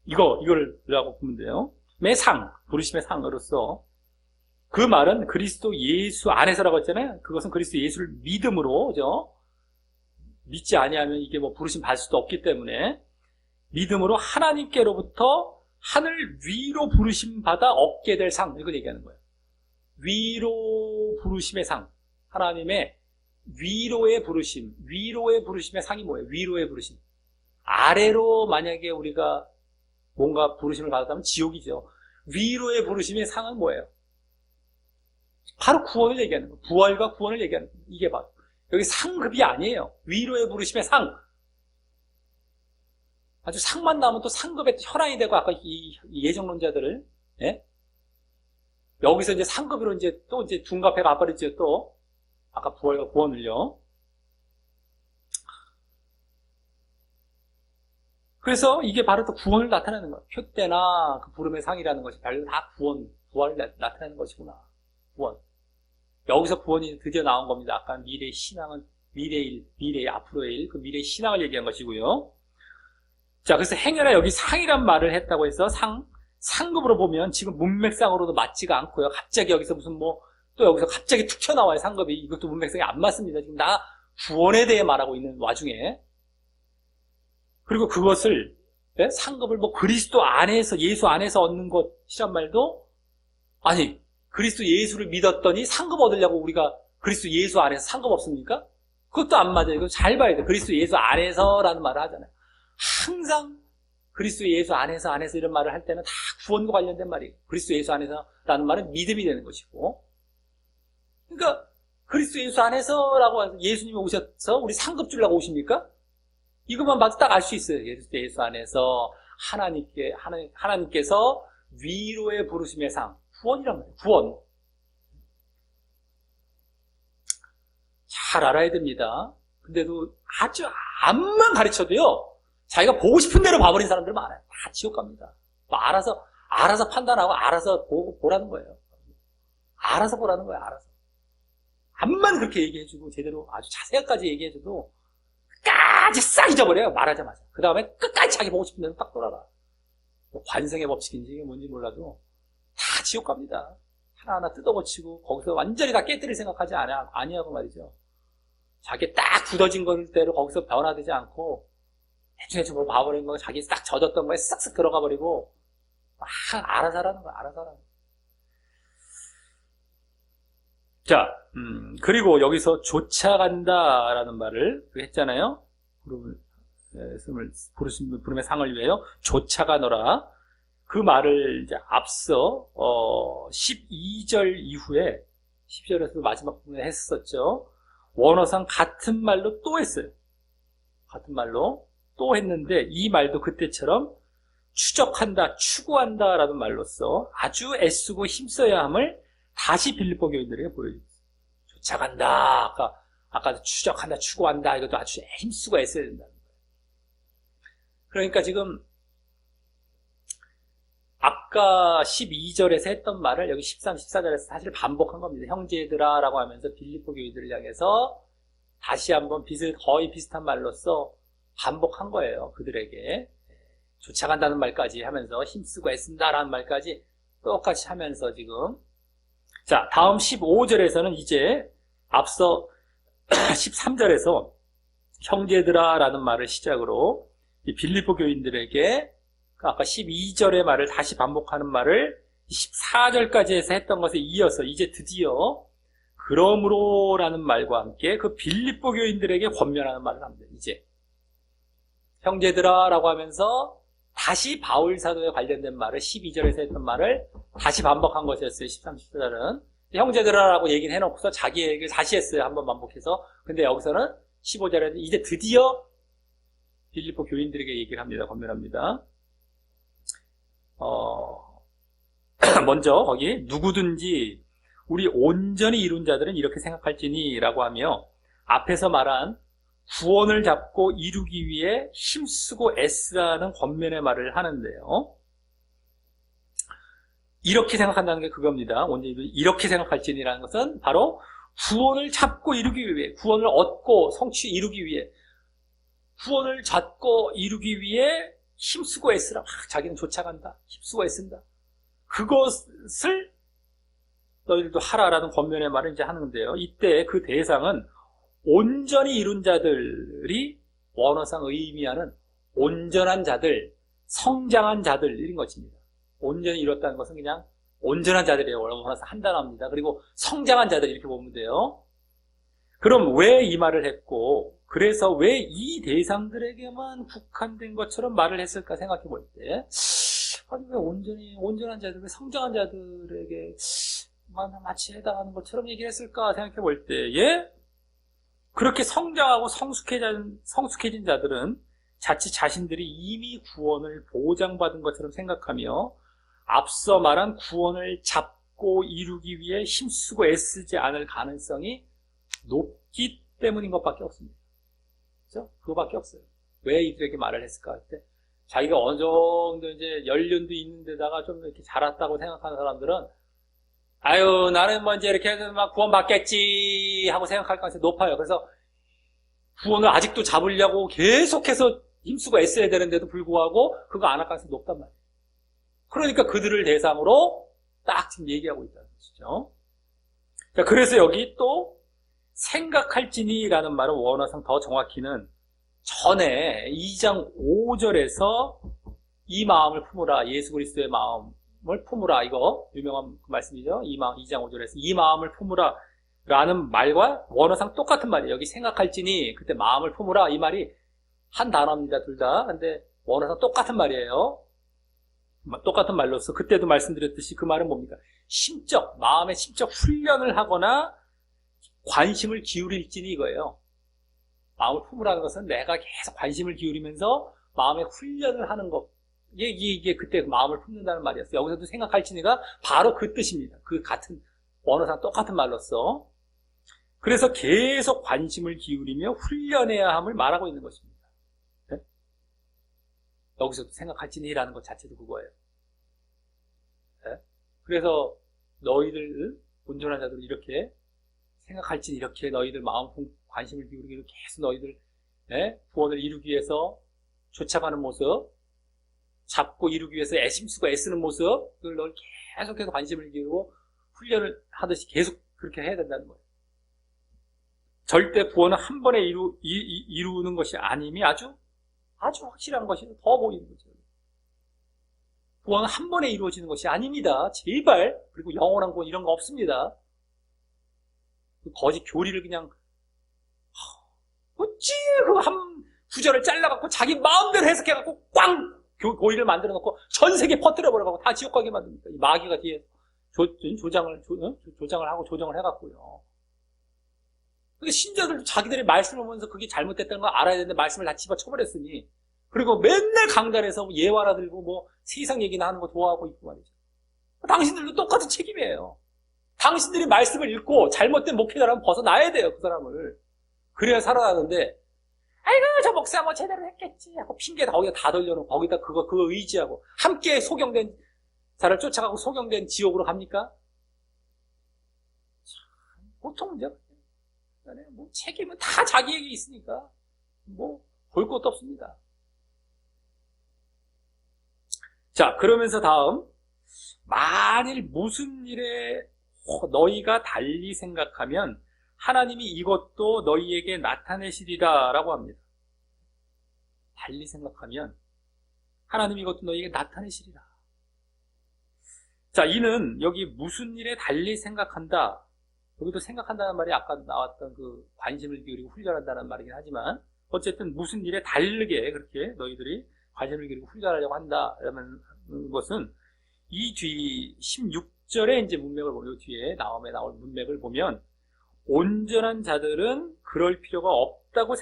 이걸라고 보면 돼요. 부르심의 상으로서 그 말은 그리스도 예수 안에서라고 했잖아요. 그것은 그리스도 예수를 믿음으로, 그죠? 믿지 아니하면 이게 부르심 받을 수도 없기 때문에 믿음으로 하나님께로부터 하늘 위로 부르심 받아 얻게 될 상, 이걸 얘기하는 거예요. 위로 부르심의 상, 하나님의 위로의 부르심의 상이 뭐예요? 위로의 부르심. 아래로 만약에 우리가 뭔가 부르심을 받았다면 지옥이죠. 위로의 부르심의 상은 뭐예요? 바로 구원을 얘기하는 거예요. 부활과 구원을 얘기하는 거예요. 이게 바로 여기 상급이 아니에요. 위로의 부르심의 상. 아주 상만 나오면 또 상급에 혈안이 되고 아까 이 예정론자들을 여기서 이제 상급으로 또 둔갑해 가버리죠. 또 아까 부활과 구원을요. 그래서 이게 바로 또 구원을 나타내는 거예요. 표대나 그 부름의 상이라는 것이 바로 다 부활을 나타내는 것이구나. 구원. 여기서 구원이 드디어 나온 겁니다. 아까 미래의 신앙은 미래의 앞으로의 일, 그 미래의 신앙을 얘기한 것이고요. 자, 그래서 행여나 여기 상이란 말을 했다고 해서 상급으로 보면 지금 문맥상으로도 맞지가 않고요. 갑자기 여기서 또 여기서 갑자기 툭 튀어나와요, 상급이. 이것도 문맥상이 안 맞습니다. 지금 나 구원에 대해 말하고 있는 와중에. 그리고 그것을, 상급을 그리스도 안에서, 예수 안에서 얻는 것이란 말도, 아니, 그리스도 예수를 믿었더니 상급 얻으려고 우리가 그리스도 예수 안에서 상급 없습니까? 그것도 안 맞아요. 이거 잘 봐야 돼요. 그리스도 예수 안에서라는 말을 하잖아요. 항상 그리스도 예수 안에서 이런 말을 할 때는 다 구원과 관련된 말이에요. 그리스도 예수 안에서라는 말은 믿음이 되는 것이고, 그러니까 그리스도 예수 안에서라고 해서 예수님이 오셔서 우리 상급 주려고 오십니까? 이것만 봐도 딱 알 수 있어요. 예수 안에서 하나님께서 위로의 부르심의 상, 구원이란 말이에요. 구원. 잘 알아야 됩니다. 근데도 아주 앞만 가르쳐도요, 자기가 보고 싶은 대로 봐버린 사람들 많아요. 다 지옥 갑니다. 알아서 판단하고 알아서 보라는 거예요. 알아서 보라는 거예요. 앞만 그렇게 얘기해주고 제대로 아주 자세하게까지 얘기해줘도 끝까지 싹 잊어버려요. 말하자마자. 그 다음에 끝까지 자기 보고 싶은 대로 딱 돌아가. 관성의 법칙인지 이게 뭔지 몰라도 다 지옥 갑니다. 하나하나 뜯어고치고 거기서 완전히 다 깨뜨릴 생각하지 아니하고 말이죠. 자기 딱 굳어진 것대로 거기서 변화되지 않고 대충 봐버린 거 자기 싹 젖었던 거에 싹싹 들어가 버리고 알아서 하라는 거야. 알아서 하라는 거야. 자, 그리고 여기서 쫓아간다라는 말을 했잖아요. 부름의 상을 위하여 쫓아가노라. 그 말을 이제 앞서 12절 이후에 10절에서 마지막 부분에 했었죠. 원어상 같은 말로 또 했어요. 같은 말로 또 했는데 이 말도 그때처럼 추적한다, 추구한다 라는 말로써 아주 애쓰고 힘써야 함을 다시 빌립보 교인들에게 보여줍니다. 쫓아간다. 아까도 추적한다, 추구한다. 이것도 아주 힘쓰고 애써야 된다는 거예요. 그러니까 지금 아까 12절에서 했던 말을 여기 13, 14절에서 사실 반복한 겁니다. 형제들아 라고 하면서 빌립보 교인들을 향해서 다시 한번 거의 비슷한 말로써 반복한 거예요. 그들에게. 쫓아간다는 말까지 하면서 힘쓰고 애쓴다라는 말까지 똑같이 하면서 지금. 자, 다음 15절에서는 이제 앞서 13절에서 형제들아 라는 말을 시작으로 이 빌립보 교인들에게 아까 12절의 말을 다시 반복하는 말을 14절까지 해서 했던 것에 이어서 이제 드디어 그러므로 라는 말과 함께 그 빌립보 교인들에게 권면하는 말을 합니다. 이제 형제들아 라고 하면서 다시 바울 사도에 관련된 말을 12절에서 했던 말을 다시 반복한 것이었어요. 13, 14절은 형제들아라고 얘기를 해놓고서 자기 얘기를 다시 했어요. 한번 반복해서. 근데 여기서는 15절에는 이제 드디어 빌립보 교인들에게 얘기를 합니다. 권면합니다. 먼저 거기 누구든지 우리 온전히 이룬 자들은 이렇게 생각할지니 라고 하며 앞에서 말한 구원을 잡고 이루기 위해 힘쓰고 애쓰라는 권면의 말을 하는데요. 이렇게 생각한다는 게 그겁니다. 온전히 이렇게 생각할지니라는 것은 바로 구원을 잡고 이루기 위해, 구원을 얻고 성취 이루기 위해, 구원을 잡고 이루기 위해 힘쓰고 애쓰라. 자기는 쫓아간다. 힘쓰고 애쓴다. 그것을 너희들도 하라라는 권면의 말을 이제 하는데요. 이때 그 대상은 온전히 이룬 자들이 원어상 의미하는 온전한 자들, 성장한 자들 이런 것입니다. 온전히 이뤘다는 것은 그냥 온전한 자들이에요. 원어상 한 단어입니다. 그리고 성장한 자들 이렇게 보면 돼요. 그럼 왜 이 말을 했고 그래서 왜 이 대상들에게만 국한된 것처럼 말을 했을까 생각해 볼 때, 아니 왜 온전한 자들, 왜 성장한 자들에게 마치 해당하는 것처럼 얘기를 했을까 생각해 볼 때에, 그렇게 성장하고 성숙해진 자들은 자칫 자신들이 이미 구원을 보장받은 것처럼 생각하며 앞서 말한 구원을 잡고 이루기 위해 힘쓰고 애쓰지 않을 가능성이 높기 때문인 것밖에 없습니다. 그렇죠? 그거밖에 없어요. 왜 이들에게 말을 했을까 할 때, 자기가 어느 정도 이제 연륜도 있는 데다가 좀 이렇게 자랐다고 생각하는 사람들은 아유 나는 뭐 이제 이렇게 해서 막 구원 받겠지 하고 생각할 가능성이 높아요. 그래서 구원을 아직도 잡으려고 계속해서 힘쓰고 애써야 되는데도 불구하고 그거 안 할 가능성이 높단 말이에요. 그러니까 그들을 대상으로 딱 지금 얘기하고 있다는 것이죠. 자, 그래서 여기 또 생각할지니라는 말은 원어상 더 정확히는 전에 2장 5절에서 이 마음을 품으라, 예수 그리스도의 마음을 품으라, 이거 유명한 말씀이죠. 2장 5절에서 이 마음을 품으라 라는 말과 원어상 똑같은 말이에요. 여기 생각할지니 그때 마음을 품으라 이 말이 한 단어입니다. 둘 다. 근데 원어상 똑같은 말이에요. 똑같은 말로서 그때도 말씀드렸듯이 그 말은 뭡니까? 마음의 심적 훈련을 하거나 관심을 기울일지니 이거예요. 마음을 품으라는 것은 내가 계속 관심을 기울이면서 마음의 훈련을 하는 것. 이게 그때 마음을 품는다는 말이었어요. 여기서도 생각할지니가 바로 그 뜻입니다. 그 같은 원어상 똑같은 말로서. 그래서 계속 관심을 기울이며 훈련해야 함을 말하고 있는 것입니다. 네? 여기서도 생각할지니라는 것 자체도 그거예요. 네? 그래서 너희들 온전한 자들 이렇게 생각할지 이렇게 너희들 마음 관심을 기울이기로 계속 너희들 구원을 이루기 위해서 쫓아가는 모습, 잡고 이루기 위해서 애심쓰고 애쓰는 모습, 그걸 널 계속해서 관심을 기울이고 훈련을 하듯이 계속 그렇게 해야 된다는 거예요. 절대 구원은 한 번에 이루는 것이 아님이 아주 확실한 것이 더 보이는 거죠. 구원은 한 번에 이루어지는 것이 아닙니다. 제발. 그리고 영원한 구원 이런 거 없습니다. 그 거짓 교리를 그냥 어찌 그 한 구절을 잘라갖고 자기 마음대로 해석해갖고 꽝 교리를 만들어 놓고 전 세계에 퍼뜨려 버려갖고 다 지옥 가게 만듭니다. 이 마귀가 뒤에 조장을 하고 조정을 해갖고요. 근데 신자들도 자기들이 말씀을 보면서 그게 잘못됐다는 걸 알아야 되는데 말씀을 다 집어쳐버렸으니, 그리고 맨날 강단에서 예화나 들고 뭐 세상 얘기나 하는 거 좋아하고 있고 말이죠. 당신들도 똑같은 책임이에요. 당신들이 말씀을 읽고 잘못된 목회자라면 벗어나야 돼요, 그 사람을. 그래야 살아나는데, 아이고 저 목사 뭐 제대로 했겠지 하고 핑계 다 거기다 다 돌려놓고 거기다 그거 의지하고 함께 소경된 자를 쫓아가고 소경된 지옥으로 갑니까? 참, 보통 문제가 뭐 책임은 다 자기에게 있으니까 뭐 볼 것도 없습니다. 자, 그러면서 다음, 만일 무슨 일에 너희가 달리 생각하면 하나님이 이것도 너희에게 나타내시리라 라고 합니다. 달리 생각하면 하나님이 이것도 너희에게 나타내시리라. 자, 이는 여기 무슨 일에 달리 생각한다, 여기도 생각한다는 말이 아까 나왔던 그 관심을 기울이고 훈련한다는 말이긴 하지만 어쨌든 무슨 일에 다르게 그렇게 너희들이 관심을 기울이고 훈련하려고 한다라는 것은 이 뒤 16절에 이제 문맥을 보면, 뒤에 나올 문맥을 보면 온전한 자들은 그럴 필요가 없다고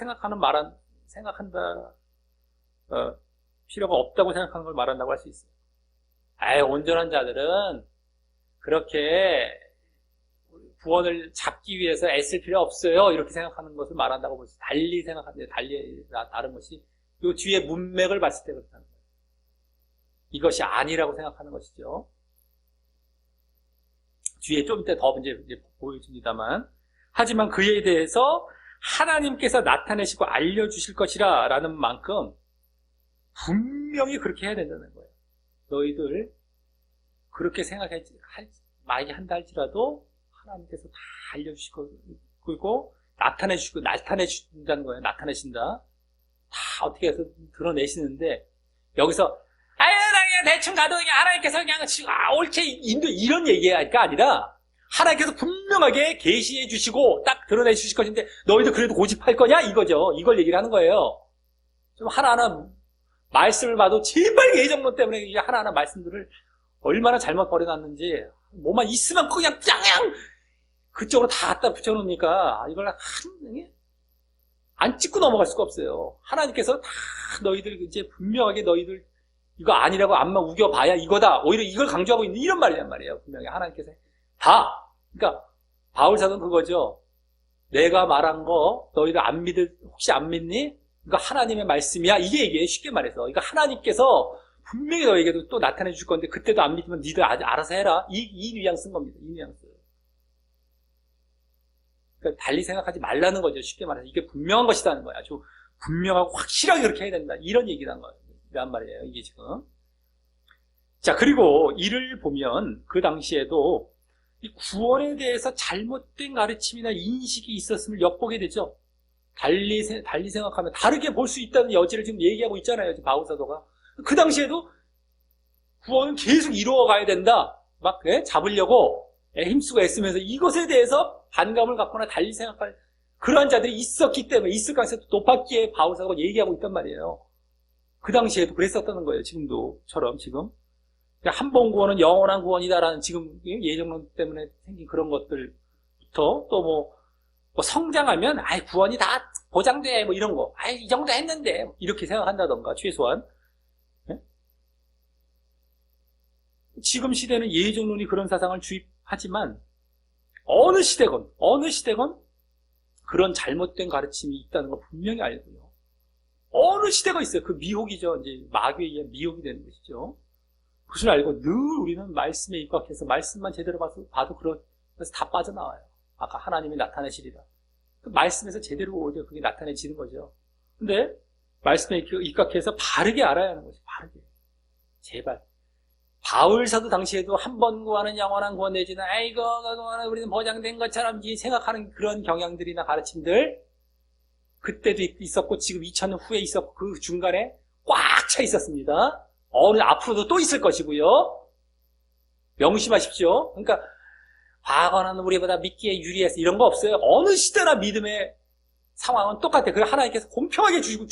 필요가 없다고 생각하는 걸 말한다고 할 수 있어요. 온전한 자들은 그렇게 구원을 잡기 위해서 애쓸 필요 없어요, 이렇게 생각하는 것을 말한다고 볼 수 있어요. 달리 생각합니다. 다른 것이 이 뒤에 문맥을 봤을 때 그렇다는 거예요. 이것이 아니라고 생각하는 것이죠. 뒤에 좀 이따 더 이제 보여줍니다만, 하지만 그에 대해서 하나님께서 나타내시고 알려주실 것이라 라는 만큼 분명히 그렇게 해야 된다는 거예요. 너희들 그렇게 많이 한다 할지라도 하나님께서 다 알려주시고, 그리고 나타내신다는 거예요. 나타내신다. 다 어떻게 해서 드러내시는데, 여기서 나 그냥 대충 가도 그냥 하나님께서 그냥 옳게 인도, 이런 얘기가 아니라 하나님께서 분명하게 계시해 주시고 딱 드러내 주실 것인데 너희도 그래도 고집할 거냐, 이거죠. 이걸 얘기를 하는 거예요. 좀 하나하나 말씀을 봐도 제발 예정론 때문에 이 하나하나 말씀들을 얼마나 잘못 버려놨는지, 뭐만 있으면 그냥 그쪽으로 다 갖다 붙여놓으니까 이걸 안 찍고 넘어갈 수가 없어요. 하나님께서 다 너희들 이제 분명하게 너희들 이거 아니라고 암만 우겨봐야 이거다, 오히려 이걸 강조하고 있는 이런 말이란 말이에요. 분명히 하나님께서 다. 그러니까 바울 사도는 그거죠. 내가 말한 거 너희들 혹시 안 믿니? 이거 하나님의 말씀이야, 이게 얘기예요. 쉽게 말해서 이거 하나님께서 분명히 너에게도 또 나타내 줄 건데 그때도 안 믿으면 니들 알아서 해라, 이 뉘앙스 쓴 겁니다. 이 뉘앙스. 그러니까 달리 생각하지 말라는 거죠. 쉽게 말해서 이게 분명한 것이라는 거야. 아주 분명하고 확실하게 그렇게 해야 된다, 이런 얘기란 말이에요. 이게 지금. 자, 그리고 이를 보면 그 당시에도 이 구원에 대해서 잘못된 가르침이나 인식이 있었음을 엿보게 되죠. 달리 생각하면 다르게 볼 수 있다는 여지를 지금 얘기하고 있잖아요, 지금 바울 사도가. 그 당시에도 구원은 계속 이루어가야 된다, 막 잡으려고 힘쓰고 애쓰면서 이것에 대해서 반감을 갖거나 달리 생각할 그러한 자들이 있었기 때문에, 있을 가능성이 높았기에 바울 사도가 얘기하고 있단 말이에요. 그 당시에도 그랬었다는 거예요. 지금도처럼 지금 한 번 구원은 영원한 구원이다라는 지금 예정론 때문에 생긴 그런 것들부터 또 뭐 성장하면 구원이 다 보장돼, 뭐 이런 거, 이 정도 했는데 이렇게 생각한다던가, 최소한. 네? 지금 시대는 예정론이 그런 사상을 주입하지만 어느 시대건 그런 잘못된 가르침이 있다는 걸 분명히 알고요. 어느 시대가 있어요. 그 미혹이죠. 이제 마귀에 의한 미혹이 되는 것이죠. 그것을 알고 늘 우리는 말씀에 입각해서 말씀만 제대로 봐도 그래서 다 빠져나와요. 아까 하나님이 나타내시리라. 그 말씀에서 제대로 오히려 그게 나타내지는 거죠. 근데 말씀에 입각해서 바르게 알아야 하는 거죠. 바르게. 제발. 바울사도 당시에도 한 번 구하는 영원한 구원 내지는 우리는 보장된 것처럼 생각하는 그런 경향들이나 가르침들, 그때도 있었고 지금 2000년 후에 있었고 그 중간에 꽉 차 있었습니다. 앞으로도 또 있을 것이고요. 명심하십시오. 그러니까 과거는 우리보다 믿기에 유리해서 이런 거 없어요. 어느 시대나 믿음의 상황은 똑같아요. 그 하나님께서 공평하게 주시고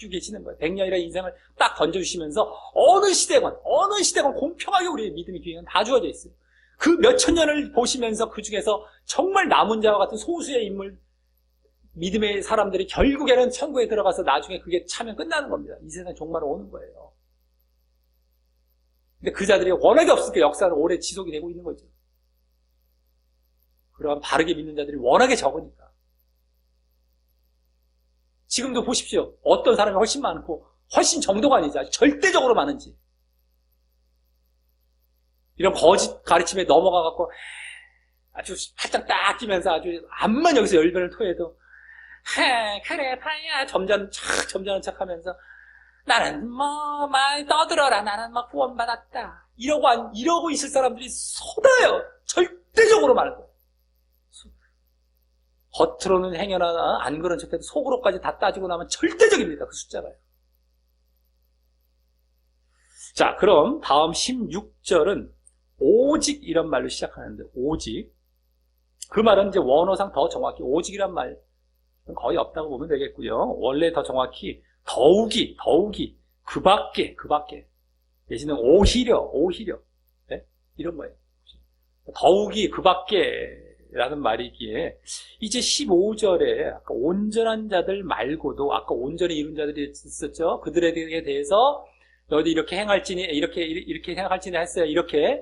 계시는 거예요. 100년이라는 인생을 딱 던져주시면서 어느 시대건 공평하게 우리의 믿음의 기회는 다 주어져 있어요. 그 몇천 년을 보시면서 그 중에서 정말 남은 자와 같은 소수의 인물, 믿음의 사람들이 결국에는 천국에 들어가서 나중에 그게 차면 끝나는 겁니다. 이 세상 종말은 오는 거예요. 근데 그 자들이 워낙에 없으니까 역사는 오래 지속이 되고 있는 거죠. 그러한 바르게 믿는 자들이 워낙에 적으니까. 지금도 보십시오. 어떤 사람이 훨씬 많고 훨씬 정도가 아니지 아주 절대적으로 많은지. 이런 거짓 가르침에 넘어가갖고 아주 팔짱 딱 끼면서 아주 암만 여기서 열변을 토해도 그래 파야 점잖은 척 하면서 나는 뭐 많이 떠들어라 나는 막 구원받았다 이러고 있을 사람들이 쏟아요. 절대적으로 많은 거예요. 겉으로는 행여나 안 그런 척해도 속으로까지 다 따지고 나면 절대적입니다. 그 숫자가요. 자, 그럼 다음 16절은 오직 이런 말로 시작하는데 오직 그 말은 이제 원어상 더 정확히 오직이란 말은 거의 없다고 보면 되겠고요. 원래 더 정확히 더욱이 그 밖에 내지는 오히려 네? 이런 거예요. 더욱이 그 밖에 라는 말이기에 이제 15절에 아까 온전한 자들 말고도 아까 온전히 이룬 자들이 있었죠. 그들에게 대해서 너희들 이렇게 행할지니 이렇게 생각할지니 했어요. 이렇게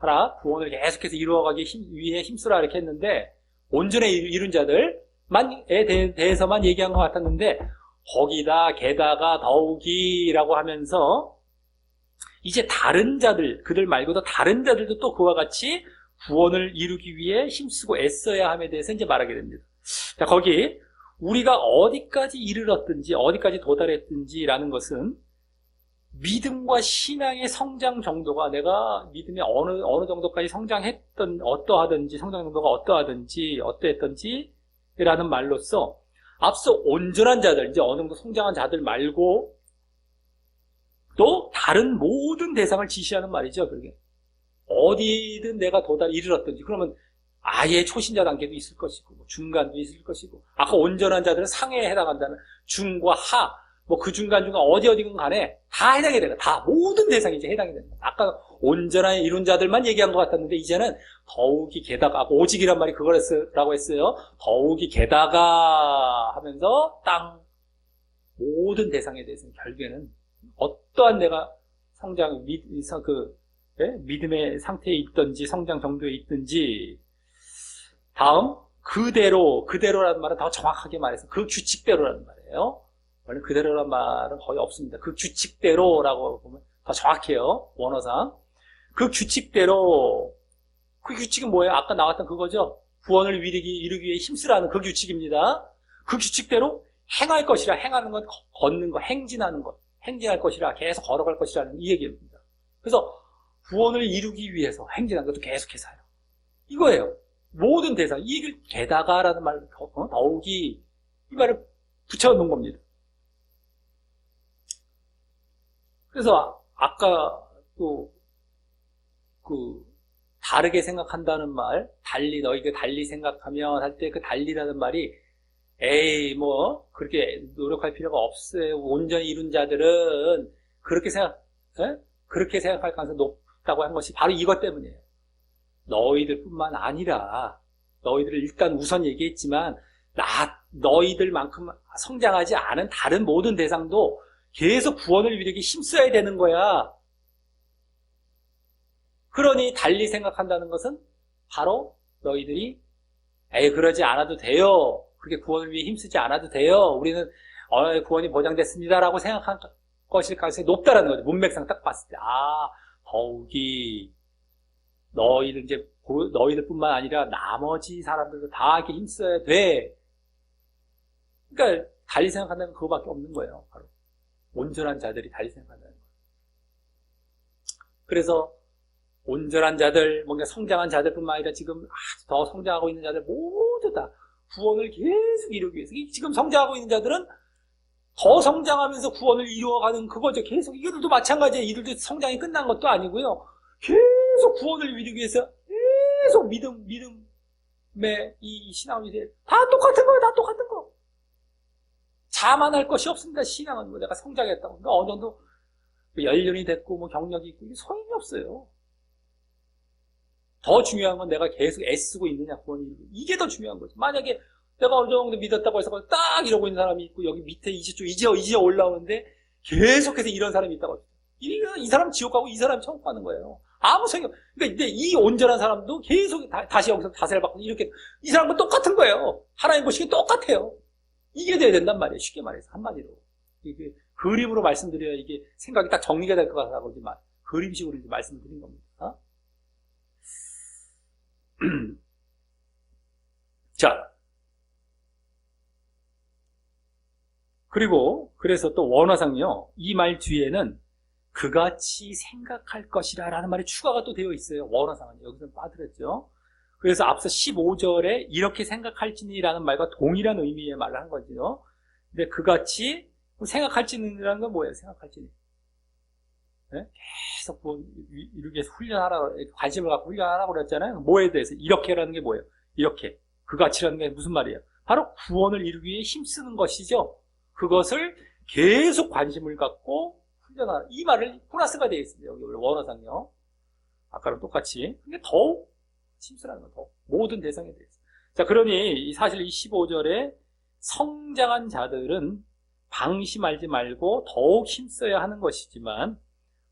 하라. 구원을 계속해서 이루어가기 위해 힘쓰라 이렇게 했는데 온전히 이룬 자들만에 대해서만 얘기한 것 같았는데 거기다 게다가 더욱이라고 하면서 이제 다른 자들 그들 말고도 다른 자들도 또 그와 같이 구원을 이루기 위해 힘쓰고 애써야 함에 대해서 이제 말하게 됩니다. 자, 거기 우리가 어디까지 이르렀든지 어디까지 도달했든지라는 것은 믿음과 신앙의 성장 정도가 내가 믿음이 어느 정도까지 성장했던 어떠하든지 성장 정도가 어떠했던지 라는 말로써 앞서 온전한 자들 이제 어느 정도 성장한 자들 말고 또 다른 모든 대상을 지시하는 말이죠. 그게 어디든 내가 이르렀든지 그러면 아예 초신자 단계도 있을 것이고 중간도 있을 것이고 아까 온전한 자들은 상해에 해당한다는 중과 하 뭐 그 중간 어디든 간에 다 해당이 돼요. 다 모든 대상이 이제 해당이 됩니다. 아까 온전한 이룬 자들만 얘기한 것 같았는데 이제는 더욱이 게다가 오직이란 말이 그거라고 했어요. 더욱이 게다가 하면서 땅 모든 대상에 대해서는 결국에는 어떠한 내가 성장 믿음의 상태에 있든지 성장 정도에 있든지 다음 그대로라는 말은 더 정확하게 말해서 그 규칙대로라는 말이에요. 원래 그대로라는 말은 거의 없습니다. 그 규칙대로라고 보면 더 정확해요. 원어상. 그 규칙대로 그 규칙은 뭐예요? 아까 나왔던 그거죠. 구원을 이루기 위해 힘쓰라는 그 규칙입니다. 그 규칙대로 행할 것이라 행하는 건 걷는 것, 행진하는 것, 행진할 것이라 계속 걸어갈 것이라는 이 얘기입니다. 그래서 구원을 이루기 위해서 행진하는 것도 계속해서 해요. 이거예요. 모든 대상, 이걸 게다가라는 말, 더욱이 이 말을 붙여놓은 겁니다. 그래서 아까 또 다르게 생각한다는 말, 너희가 달리 생각하면 할 때 그 달리라는 말이 에이 뭐 그렇게 노력할 필요가 없어요. 온전히 이룬 자들은 그렇게 생각할 가능성이 높다고 한 것이 바로 이것 때문이에요. 너희들뿐만 아니라 너희들을 일단 우선 얘기했지만 너희들만큼 성장하지 않은 다른 모든 대상도 계속 구원을 이루기 힘써야 되는 거야. 그러니 달리 생각한다는 것은 바로 너희들이 그러지 않아도 돼요. 그렇게 구원을 위해 힘쓰지 않아도 돼요. 우리는 구원이 보장됐습니다 라고 생각한 것일 가능성이 높다라는 거죠. 문맥상 딱 봤을 때 더욱이 너희들뿐만 아니라 나머지 사람들도 다 이렇게 힘써야 돼. 그러니까 달리 생각한다는 그거밖에 없는 거예요. 바로 온전한 자들이 달리 생각한다는 거예요. 그래서 온전한 자들, 뭔가 성장한 자들뿐만 아니라 지금 아주 더 성장하고 있는 자들 모두 다 구원을 계속 이루기 위해서 지금 성장하고 있는 자들은 더 성장하면서 구원을 이루어가는 그거죠. 계속 이들도 마찬가지예요. 이들도 성장이 끝난 것도 아니고요. 계속 구원을 이루기 위해서 계속 믿음의 이 신앙이 다 똑같은 거예요. 다 똑같은 거. 자만할 것이 없습니다. 신앙은 내가 성장했다고. 그러니까 어느 정도 연륜이 됐고 경력이 있고 이게 소용이 없어요. 더 중요한 건 내가 계속 애쓰고 있느냐 구원이 이루고 이게 더 중요한 거죠. 만약에 내가 어느 정도 믿었다고 해서 딱 이러고 있는 사람이 있고, 여기 밑에 이제 올라오는데 계속해서 이런 사람이 있다고. 이 사람 지옥 가고 이 사람 천국 가는 거예요. 아무 생각. 그러니까 이 온전한 사람도 계속 다시 여기서 다세를 받고 이렇게 이 사람과 똑같은 거예요. 하나님 보시기에 똑같아요. 이게 돼야 된단 말이에요. 쉽게 말해서 한마디로. 이게 그림으로 말씀드려야 이게 생각이 딱 정리가 될 것 같아서 그림식으로 이제 말씀을 드린 겁니다. 자. 그리고 그래서 또 원어상이요. 이 말 뒤에는 그같이 생각할 것이라 라는 말이 추가가 또 되어 있어요. 원어상은 여기서 빠뜨렸죠. 그래서 앞서 15절에 이렇게 생각할지니라는 말과 동일한 의미의 말을 한 거죠. 근데 그같이 생각할지니라는 건 뭐예요? 생각할지니. 네? 계속 이렇게 훈련하라고, 관심을 갖고 훈련하라고 그랬잖아요. 뭐에 대해서? 이렇게라는 게 뭐예요? 이렇게. 그같이라는 게 무슨 말이에요? 바로 구원을 이루기 위해 힘쓰는 것이죠. 그것을 계속 관심을 갖고 훈련하라. 이 말을 플러스가 되어 있습니다. 여기 원어상요. 아까랑 똑같이. 근데 더욱 힘쓰라는 건 더. 모든 대상에 대해서. 자, 그러니 사실 이 15절에 성장한 자들은 방심하지 말고 더욱 힘써야 하는 것이지만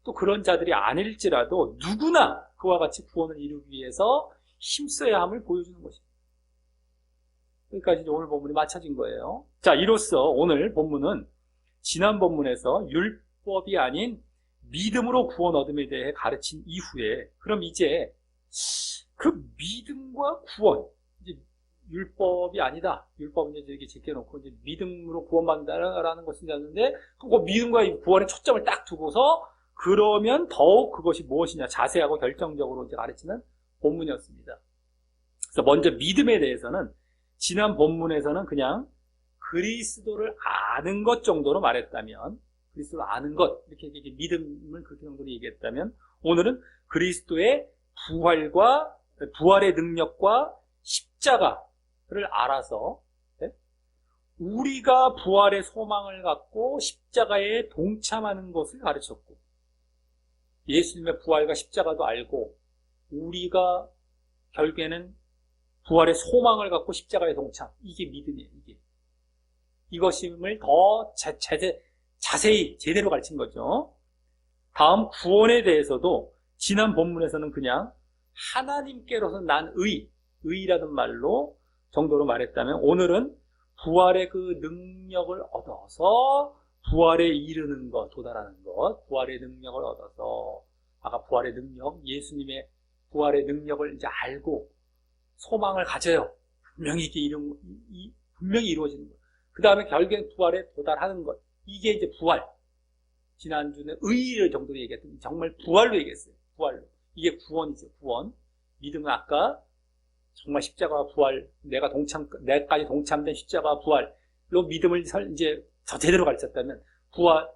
또 그런 자들이 아닐지라도 누구나 그와 같이 구원을 이루기 위해서 힘써야 함을 보여주는 것입니다. 여기까지 오늘 본문이 맞춰진 거예요. 자, 이로써 오늘 본문은 지난 본문에서 율법이 아닌 믿음으로 구원 얻음에 대해 가르친 이후에 그럼 이제 그 믿음과 구원, 이제 율법이 아니다. 율법은 이제 이렇게 제껴놓고 이제 믿음으로 구원받는다라는 것을 하는데 그 믿음과 구원의 초점을 딱 두고서 그러면 더욱 그것이 무엇이냐 자세하고 결정적으로 이제 가르치는 본문이었습니다. 그래서 먼저 믿음에 대해서는 지난 본문에서는 그냥 그리스도를 아는 것 정도로 말했다면, 그리스도를 아는 것, 이렇게 믿음을 그렇게 정도로 얘기했다면, 오늘은 그리스도의 부활의 능력과 십자가를 알아서, 네? 우리가 부활의 소망을 갖고 십자가에 동참하는 것을 가르쳤고, 예수님의 부활과 십자가도 알고, 우리가 결국에는 부활의 소망을 갖고 십자가에 동참. 이게 믿음이에요, 이게. 이것임을 더 자세히 제대로 가르친 거죠. 다음 구원에 대해서도 지난 본문에서는 그냥 하나님께로서 난 의라는 말로 정도로 말했다면 오늘은 부활의 그 능력을 얻어서 부활에 이르는 것, 도달하는 것, 부활의 능력을 얻어서 아까 부활의 능력, 예수님의 부활의 능력을 이제 알고 소망을 가져요. 분명히 이루어지는 것. 그 다음에 결국엔 부활에 도달하는 것. 이게 이제 부활. 지난주는 의를 정도로 얘기했더니 정말 부활로 얘기했어요. 부활로. 이게 구원이죠. 구원. 믿음은 아까 정말 십자가와 부활, 내까지 동참된 십자가와 부활로 믿음을 이제 더 제대로 가르쳤다면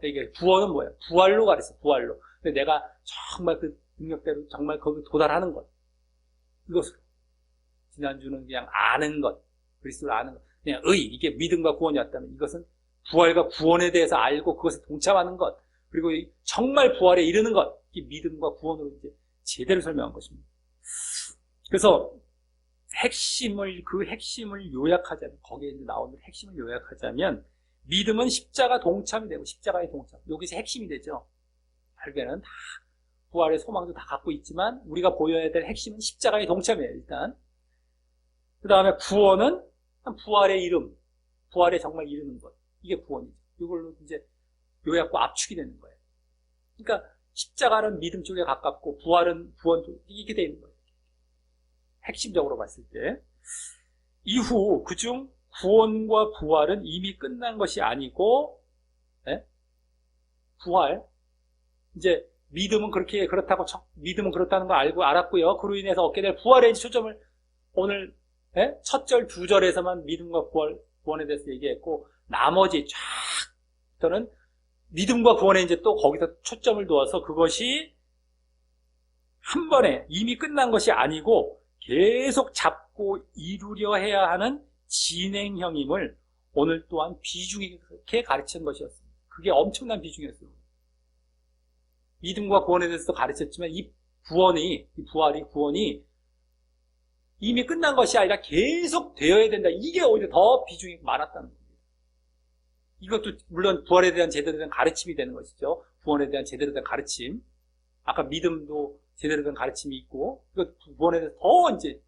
이게 구원은 뭐예요? 부활로 가르쳤어. 부활로. 근데 내가 정말 그 능력대로 정말 거기 도달하는 것. 이것으로. 지난주는 그냥 아는 것, 그리스도를 아는 것, 그냥 이게 믿음과 구원이었다면 이것은 부활과 구원에 대해서 알고 그것에 동참하는 것, 그리고 정말 부활에 이르는 것, 이 믿음과 구원으로 이제 제대로 설명한 것입니다. 그래서 그 핵심을 요약하자면, 거기에 이제 나오는 핵심을 요약하자면, 믿음은 십자가 동참이 되고, 십자가의 동참. 여기서 핵심이 되죠. 결국에는 다, 부활의 소망도 다 갖고 있지만, 우리가 보여야 될 핵심은 십자가의 동참이에요, 일단. 그 다음에 구원은 부활의 이름, 부활에 정말 이르는 것. 이게 구원이죠. 이걸로 이제 요약과 압축이 되는 거예요. 그러니까 십자가는 믿음 쪽에 가깝고 부활은 구원 쪽, 이게 되는 거예요. 핵심적으로 봤을 때. 이후 그중 구원과 부활은 이미 끝난 것이 아니고, 네? 부활, 이제 믿음은 믿음은 그렇다는 걸 알았고요. 그로 인해서 얻게 될 부활에 초점을 오늘 첫 절, 두 절에서만 믿음과 구원에 대해서 얘기했고, 나머지 쫙부터는 믿음과 구원에 이제 또 거기서 초점을 두어서 그것이 한 번에 이미 끝난 것이 아니고 계속 잡고 이루려 해야 하는 진행형임을 오늘 또한 비중 있게 가르친 것이었습니다. 그게 엄청난 비중이었어요. 믿음과 구원에 대해서도 가르쳤지만 이 구원이 이미 끝난 것이 아니라 계속 되어야 된다. 이게 오히려 더 비중이 많았다는 겁니다. 이것도 물론 부활에 대한 제대로 된 가르침이 되는 것이죠. 구원에 대한 제대로 된 가르침. 아까 믿음도 제대로 된 가르침이 있고, 이거 구원에 대해서 더 이제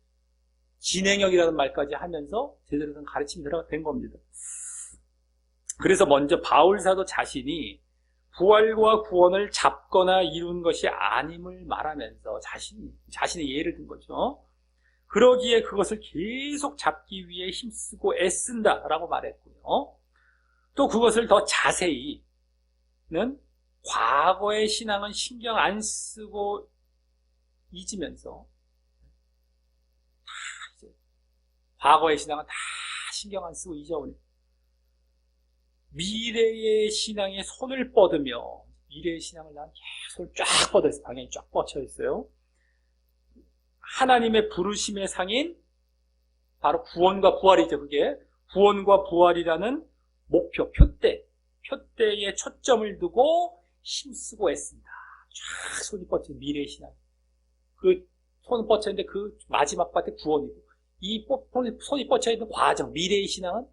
진행형이라는 말까지 하면서 제대로 된 가르침이 된 겁니다. 그래서 먼저 바울 사도 자신이 부활과 구원을 잡거나 이룬 것이 아님을 말하면서 자신의 예를 든 거죠. 그러기에 그것을 계속 잡기 위해 힘쓰고 애쓴다라고 말했고요. 또 그것을 더 자세히는 과거의 신앙은 신경 안 쓰고 잊으면서 과거의 신앙은 다 신경 안 쓰고 잊어버립니다. 미래의 신앙에 손을 뻗으며 미래의 신앙을 난 계속 쫙 뻗어 있어요. 방향이 쫙 뻗쳐 있어요. 하나님의 부르심의 상인 바로 구원과 부활이죠. 그게 구원과 부활이라는 목표, 표대에 초점을 두고 힘쓰고 애쓴다. 쫙 손이 뻗쳐 미래의 신앙. 그 손이 뻗쳐 있는데 그 마지막 parte 구원이고 이 손이 뻗쳐 있는 과정, 미래의 신앙은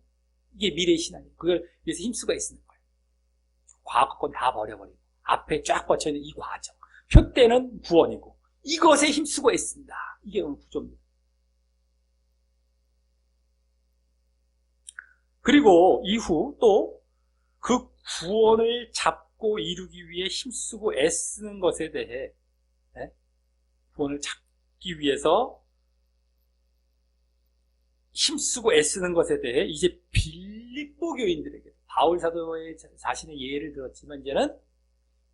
이게 미래의 신앙이에요. 그걸 위해서 힘쓰고 애쓰는 거예요. 과거 건 다 버려버리고 앞에 쫙 뻗쳐 있는 이 과정. 표대는 구원이고 이것에 힘쓰고 애쓴다. 이게 오늘 구조입니다. 그리고 이후 또 그 구원을 잡고 이루기 위해 힘쓰고 애쓰는 것에 대해 구원을 잡기 위해서 힘쓰고 애쓰는 것에 대해 이제 빌립보 교인들에게 바울 사도의 자신의 예를 들었지만 이제는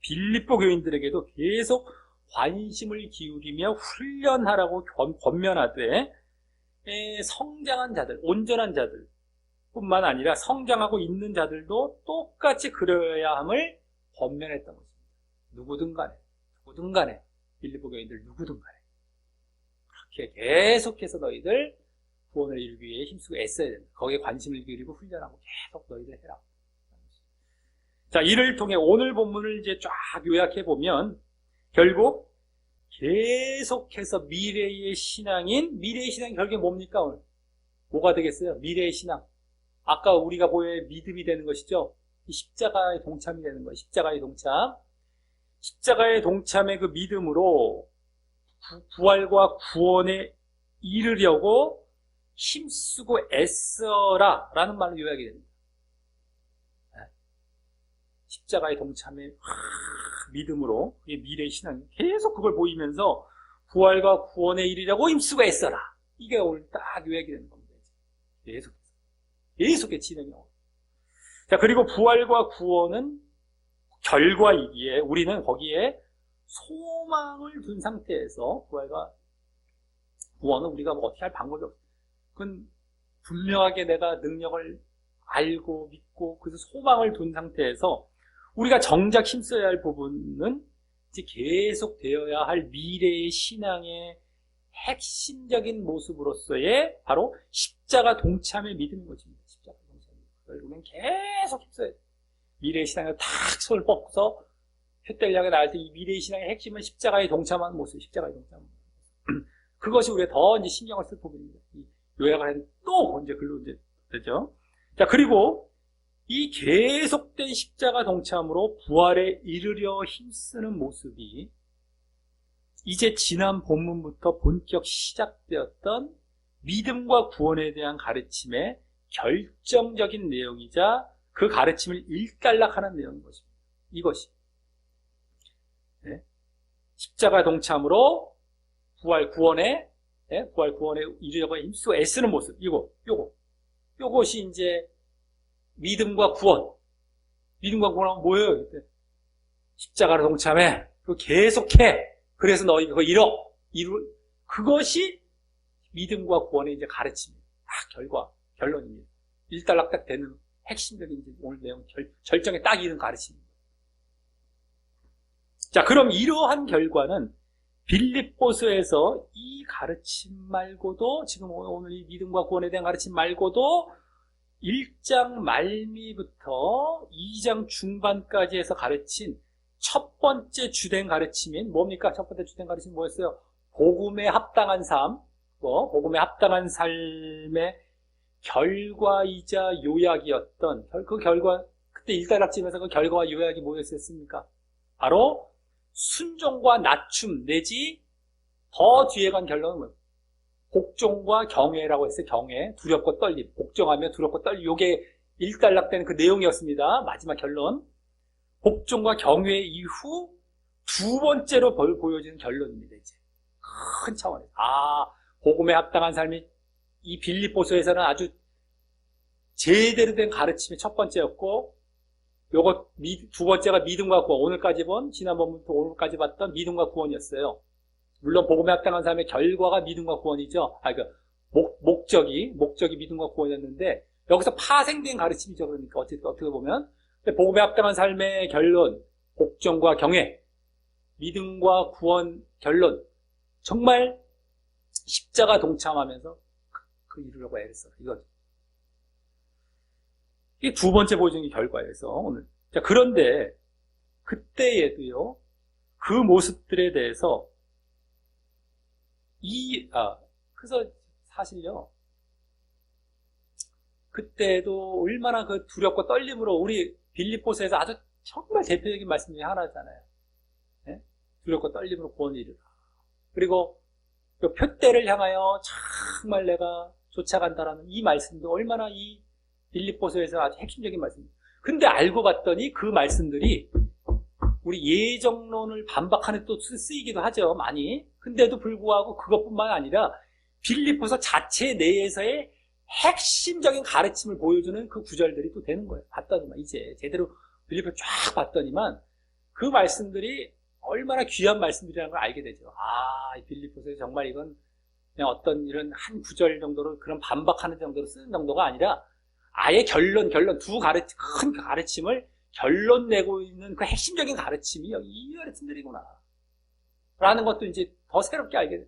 빌립보 교인들에게도 계속 관심을 기울이며 훈련하라고 권면하되 성장한 자들, 온전한 자들 뿐만 아니라 성장하고 있는 자들도 똑같이 그려야 함을 권면했던 것입니다. 누구든 간에 빌립보 교인들 누구든 간에 그렇게 계속해서 너희들 구원을 이루기 위해 힘쓰고 애써야 된다. 거기에 관심을 기울이고 훈련하고 계속 너희들 해라. 자, 이를 통해 오늘 본문을 이제 쫙 요약해 보면 결국 계속해서 미래의 신앙이 결국에 뭡니까 오늘? 뭐가 되겠어요? 미래의 신앙. 아까 우리가 보여야 믿음이 되는 것이죠. 이 십자가의 동참이 되는 거예요. 십자가의 동참. 십자가의 동참의 그 믿음으로 부활과 구원에 이르려고 힘쓰고 애써라 라는 말로 요약이 됩니다. 십자가의 동참의 믿음으로 미래의 신앙 계속 그걸 보이면서 부활과 구원에 이르려고 힘쓰고 애써라. 이게 오늘 딱 요약이 되는 겁니다. 계속해서 진행이 오고. 자, 그리고 부활과 구원은 결과이기에 우리는 거기에 소망을 둔 상태에서 부활과 구원은 우리가 뭐 어떻게 할 방법이 없어요. 그건 분명하게 내가 능력을 알고 믿고 그래서 소망을 둔 상태에서 우리가 정작 힘써야 할 부분은 이제 계속 되어야 할 미래의 신앙의 핵심적인 모습으로서의 바로 십자가 동참의 믿음인 것입니다. 십자가 동참의 믿음. 결국엔 계속 힘써야 돼요. 미래의 신앙을 탁 손을 뻗고서 표대를 향해 나갈 때 이 미래의 신앙의 핵심은 십자가에 동참하는 모습, 십자가에 동참하는 모습. 그것이 우리가 더 이제 신경을 쓸 부분입니다. 요약을 했는데 또 이제 글로 이제 되죠. 자, 그리고 이 계속된 십자가 동참으로 부활에 이르려 힘쓰는 모습이 이제 지난 본문부터 본격 시작되었던 믿음과 구원에 대한 가르침의 결정적인 내용이자 그 가르침을 일단락하는 내용인 것입니다. 이것이 십자가 동참으로 부활 구원에 이르려고 힘쓰고 애쓰는 모습. 요것이 이제 믿음과 구원. 믿음과 구원은 뭐예요? 십자가로 동참해. 그거 계속해. 그래서 너희 그거 그것이 믿음과 구원의 이제 가르침입니다. 결론입니다. 일단락딱 되는 핵심적인 이제 오늘 내용 절정에 딱 이른 가르침입니다. 자, 그럼 이러한 결과는 빌립보서에서 이 가르침 말고도 지금 오늘 이 믿음과 구원에 대한 가르침 말고도 1장 말미부터 2장 중반까지 해서 가르친 첫 번째 주된 가르침인 뭡니까? 첫 번째 주된 가르침이 뭐였어요? 복음에 합당한 삶, 복음에 합당한 삶의 결과이자 요약이었던 그 결과, 그때 일단락집에서 그 결과와 요약이 뭐였습니까? 바로 순종과 낮춤 내지 더 뒤에 간 결론은 뭐예요? 복종과 경외라고 했어요. 경외, 두렵고 떨림. 복종하며 두렵고 떨림. 요게 일단락되는 그 내용이었습니다. 마지막 결론. 복종과 경외 이후 두 번째로 보여지는 결론입니다. 이제 큰 차원에서. 복음에 합당한 삶이 이 빌립보서에서는 아주 제대로 된 가르침이 첫 번째였고, 요거 두 번째가 믿음과 구원. 오늘까지 지난번부터 오늘까지 봤던 믿음과 구원이었어요. 물론 복음에 합당한 삶의 결과가 믿음과 구원이죠. 목적이 믿음과 구원이었는데, 여기서 파생된 가르침이죠. 그러니까 어떻게 보면 복음에 합당한 삶의 결론, 복종과 경외, 믿음과 구원 결론, 정말 십자가 동참하면서 그 이루려고 애를 이거죠. 이게 두 번째 보여주는 결과에서 오늘. 자, 그런데 그때에도요, 그 모습들에 대해서 그래서 사실요, 그때도 얼마나 그 두렵고 떨림으로 우리 빌립보서에서 아주 정말 대표적인 말씀 중에 하나잖아요. 네? 두렵고 떨림으로 구원을 이루라. 그리고 그 표대를 향하여 정말 내가 쫓아간다라는 이 말씀도 얼마나 이 빌립보서에서 아주 핵심적인 말씀입니다. 근데 알고 봤더니 그 말씀들이 우리 예정론을 반박하는 또 쓰이기도 하죠, 많이. 근데도 불구하고 그것뿐만 아니라 빌립보서 자체 내에서의 핵심적인 가르침을 보여주는 그 구절들이 또 되는 거예요. 봤더니만, 이제 제대로 빌립보 쫙 봤더니만 그 말씀들이 얼마나 귀한 말씀들이라는 걸 알게 되죠. 이 빌립보서에 정말 이건 그냥 어떤 이런 한 구절 정도로 그런 반박하는 정도로 쓰는 정도가 아니라 아예 결론 큰 가르침을 결론 내고 있는 그 핵심적인 가르침이 이 가르침들이구나 라는 것도 이제 더 새롭게 알게 돼요.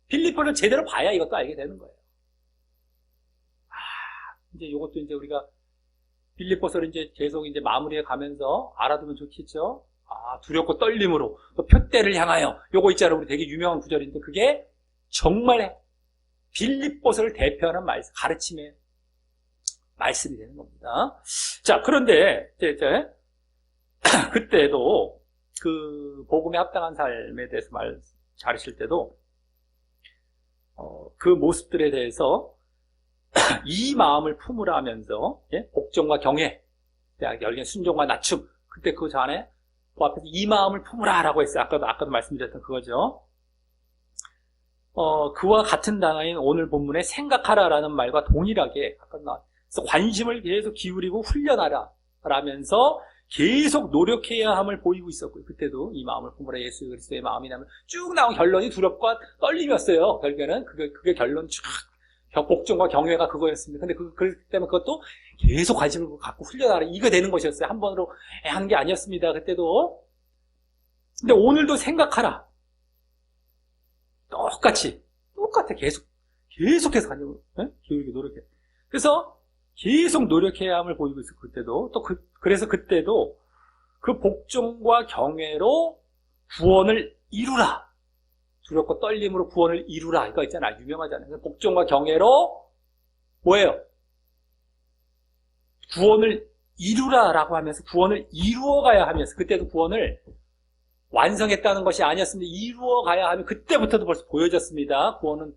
빌립보를 제대로 봐야 이것도 알게 되는 거예요. 이제 이것도 이제 우리가 빌립보서를 이제 계속 이제 마무리해 가면서 알아두면 좋겠죠. 두렵고 떨림으로 또 표대를 향하여, 요거 있잖아요. 우리 되게 유명한 구절인데 그게 정말 빌립보서를 대표하는 말씀, 가르침의 말씀이 되는 겁니다. 자, 그런데 이제 그때도 그 복음에 합당한 삶에 대해서 가르칠 때도 그 모습들에 대해서 이 마음을 품으라 하면서, 복종과 경외, 열린 순종과 낮춤, 그때 그 전에 그 앞에서 이 마음을 품으라 라고 했어요. 아까도 말씀드렸던 그거죠. 그와 같은 단어인 오늘 본문에 생각하라 라는 말과 동일하게 그래서 관심을 계속 기울이고 훈련하라 라면서 계속 노력해야 함을 보이고 있었고요. 그때도 이 마음을 품으라, 예수 그리스도의 마음이라면 쭉 나온 결론이 두렵과 떨림이었어요. 결국에는 그게 결론 쫙 복종과 경외가 그거였습니다. 근데 그렇기 때문에 그것도 계속 관심을 갖고 훈련하라, 이거 되는 것이었어요. 한 번으로 한 게 아니었습니다. 그때도. 근데 오늘도 생각하라. 똑같아. 계속해서 관심을 기울이고 노력해. 그래서 계속 노력해야 함을 보이고 있어요. 그때도. 그래서 그때도 그 복종과 경외로 구원을 이루라. 두렵고 떨림으로 구원을 이루라. 이거 있잖아요. 유명하잖아요. 복종과 경외로 뭐예요? 구원을 이루라라고 하면서 구원을 이루어가야 하면서, 그때도 구원을 완성했다는 것이 아니었습니다. 이루어가야 하면 그때부터도 벌써 보여졌습니다. 구원은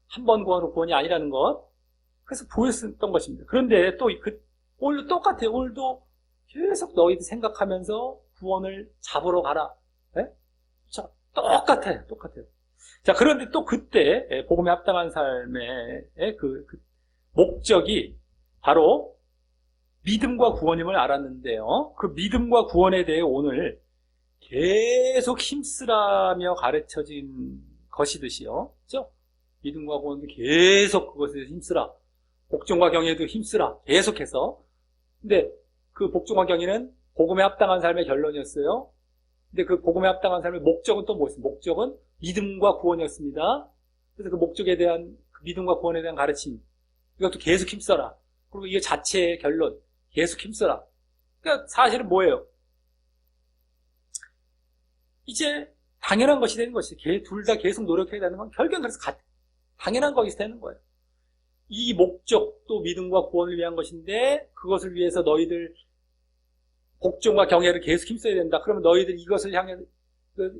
한 번 구원으로 구원이 아니라는 것. 그래서 보였던 것입니다. 그런데 또 오늘도 똑같아요. 오늘도 계속 너희들 생각하면서 구원을 잡으러 가라. 네? 자, 똑같아요. 자, 그런데 또 그때 복음에 합당한 삶의 그 목적이 바로 믿음과 구원임을 알았는데요. 그 믿음과 구원에 대해 오늘 계속 힘쓰라며 가르쳐진 것이듯이요. 그죠? 믿음과 구원도 계속 그것에 대해서 힘쓰라. 복종과 경외도 힘쓰라. 계속해서. 근데 그 복종과 경외는 복음에 합당한 삶의 결론이었어요. 근데 그 복음에 합당한 삶의 목적은 또 뭐였어요? 목적은 믿음과 구원이었습니다. 그래서 그 목적에 대한, 그 믿음과 구원에 대한 가르침, 이것도 계속 힘써라. 그리고 이게 자체의 결론, 계속 힘써라. 그러니까 사실은 뭐예요? 이제 당연한 것이 되는 것이죠. 둘 다 계속 노력해야 되는 건 결국엔 그래서 당연한 거기서 되는 거예요. 이 목적도 믿음과 구원을 위한 것인데 그것을 위해서 너희들 복종과 경외를 계속 힘써야 된다. 그러면 너희들 이것을 향해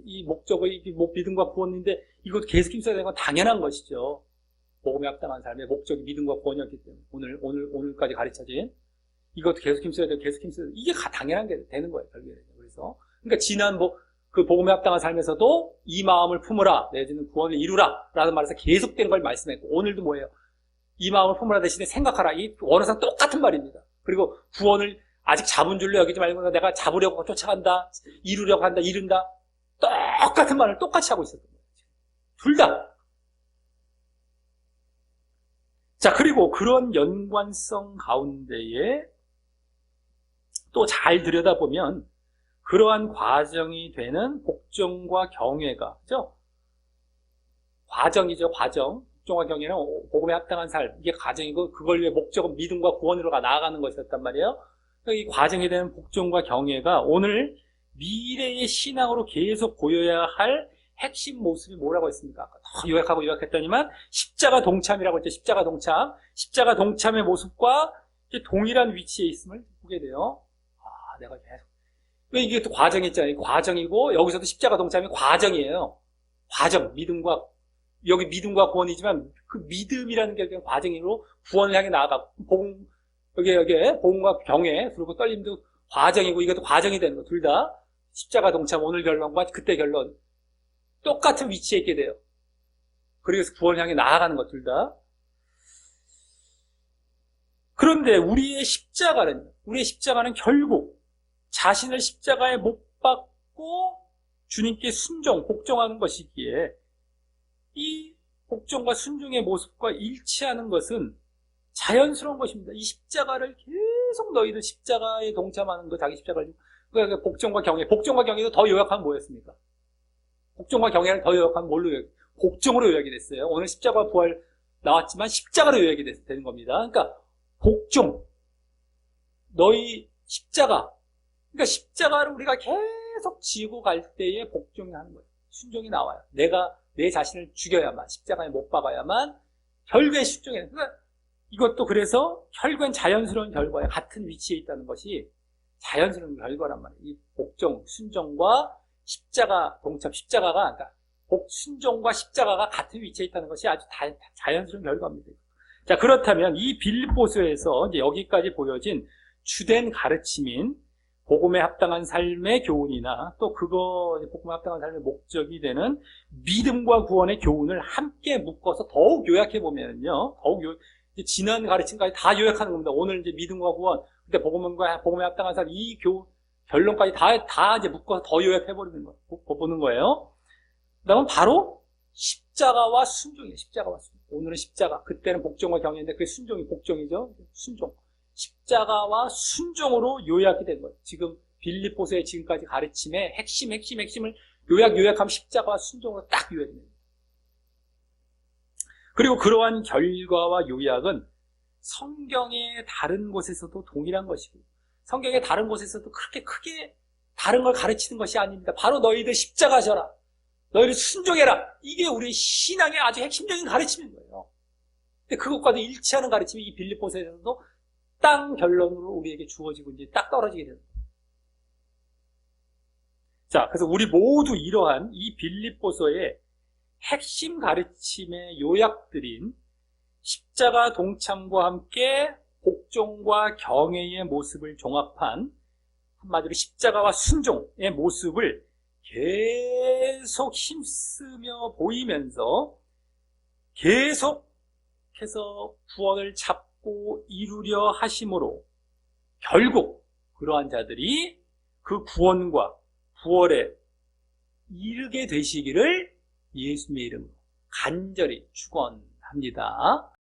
이 목적의 믿음과 구원인데 이것도 계속 힘써야 되는 건 당연한 것이죠. 복음에 합당한 삶의 목적이 믿음과 구원이었기 때문에 오늘까지 가르쳐진 이것도 계속 힘써야 되고 계속 힘써야 되고 이게 당연한 게 되는 거예요. 결국에는. 그래서 그러니까 지난 그 복음에 합당한 삶에서도 이 마음을 품으라 내지는 구원을 이루라 라는 말에서 계속된 걸 말씀했고 오늘도 뭐예요? 이 마음을 품으라 대신에 생각하라. 이 원어상 똑같은 말입니다. 그리고 구원을 아직 잡은 줄로 여기지 말고 내가 잡으려고 쫓아간다, 이루려고 한다, 이룬다. 똑같은 말을 똑같이 하고 있었던 거예요. 둘 다. 자, 그리고 그런 연관성 가운데에 또 잘 들여다보면 그러한 과정이 되는 복종과 경외가, 그죠? 과정이죠, 과정. 복종과 경외는 복음에 합당한 삶, 이게 과정이고 그걸 위해 목적은 믿음과 구원으로 나아가는 것이었단 말이에요. 이 과정이 되는 복종과 경외가 오늘 미래의 신앙으로 계속 보여야 할 핵심 모습이 뭐라고 했습니까? 아까 더 요약하고 요약했더니만 십자가 동참이라고 했죠. 십자가 동참. 십자가 동참의 모습과 동일한 위치에 있음을 보게 돼요. 아, 내가 계속. 왜 이게 또 과정이 있잖아요. 과정이고 여기서도 십자가 동참이 과정이에요. 과정, 여기 믿음과 구원이지만 그 믿음이라는 게 그냥 과정으로 구원을 향해 나아가고 여기에 복음과 경외 그리고 떨림도 과정이고 이것도 과정이 되는 거. 둘 다 십자가 동참 오늘 결론과 그때 결론 똑같은 위치에 있게 돼요. 그래서 구원을 향해 나아가는 것 둘 다. 그런데 우리의 십자가는 결국 자신을 십자가에 못 박고 주님께 복종하는 것이기에 이 복종과 순종의 모습과 일치하는 것은 자연스러운 것입니다. 이 십자가를 계속 너희들 십자가에 동참하는 거, 자기 십자가를. 그러니까 복종과 경외도 더 요약하면 뭐였습니까? 복종과 경외를 더 요약하면 복종으로 요약이 됐어요. 오늘 십자가 부활 나왔지만 십자가로 요약이 되는 겁니다. 그러니까 복종, 너희 십자가. 그러니까 십자가를 우리가 계속 지고 갈 때에 복종이 하는 거예요. 순종이 나와요. 내가 내 자신을 죽여야만, 십자가에 못 박아야만 결국엔 순종해요. 그러니까 이것도 그래서 결국엔 자연스러운 결과에 같은 위치에 있다는 것이 자연스러운 결과란 말이에요. 이 복종, 순종과 십자가 동참, 그러니까 순종과 십자가가 같은 위치에 있다는 것이 아주 자연스러운 결과입니다. 자, 그렇다면 이 빌립보서에서 이제 여기까지 보여진 주된 가르침인 복음에 합당한 삶의 교훈이나 또 복음에 합당한 삶의 목적이 되는 믿음과 구원의 교훈을 함께 묶어서 더욱 요약해 보면요, 지난 가르침까지 다 요약하는 겁니다. 오늘 이제 믿음과 구원, 그때 복음에 합당한 삶 이 결론까지 다 이제 묶어서 더 요약해 보는 거예요. 그다음은 바로 십자가와 순종이에요. 십자가와 순종. 오늘은 십자가, 그때는 복종과 경외인데 그게 순종이 복종이죠. 순종. 십자가와 순종으로 요약이 된 거예요. 지금 빌립보서의 지금까지 가르침의 핵심을 요약하면 십자가와 순종으로 딱 요약이 됩니다. 그리고 그러한 결과와 요약은 성경의 다른 곳에서도 동일한 것이고 성경의 다른 곳에서도 그렇게 크게 다른 걸 가르치는 것이 아닙니다. 바로 너희들 십자가 져라. 너희들 순종해라. 이게 우리 신앙의 아주 핵심적인 가르침인 거예요. 근데 그것과도 일치하는 가르침이 이 빌립보서에서도 땅 결론으로 우리에게 주어지고 이제 딱 떨어지게 되는 거예요. 자, 그래서 우리 모두 이러한 이 빌립보서의 핵심 가르침의 요약들인 십자가 동참과 함께 복종과 경외의 모습을 종합한 한마디로 십자가와 순종의 모습을 계속 힘쓰며 보이면서 계속해서 구원을 잡고 이루려 하심으로 결국 그러한 자들이 그 구원과 부활에 이르게 되시기를 예수님의 이름으로 간절히 축원합니다.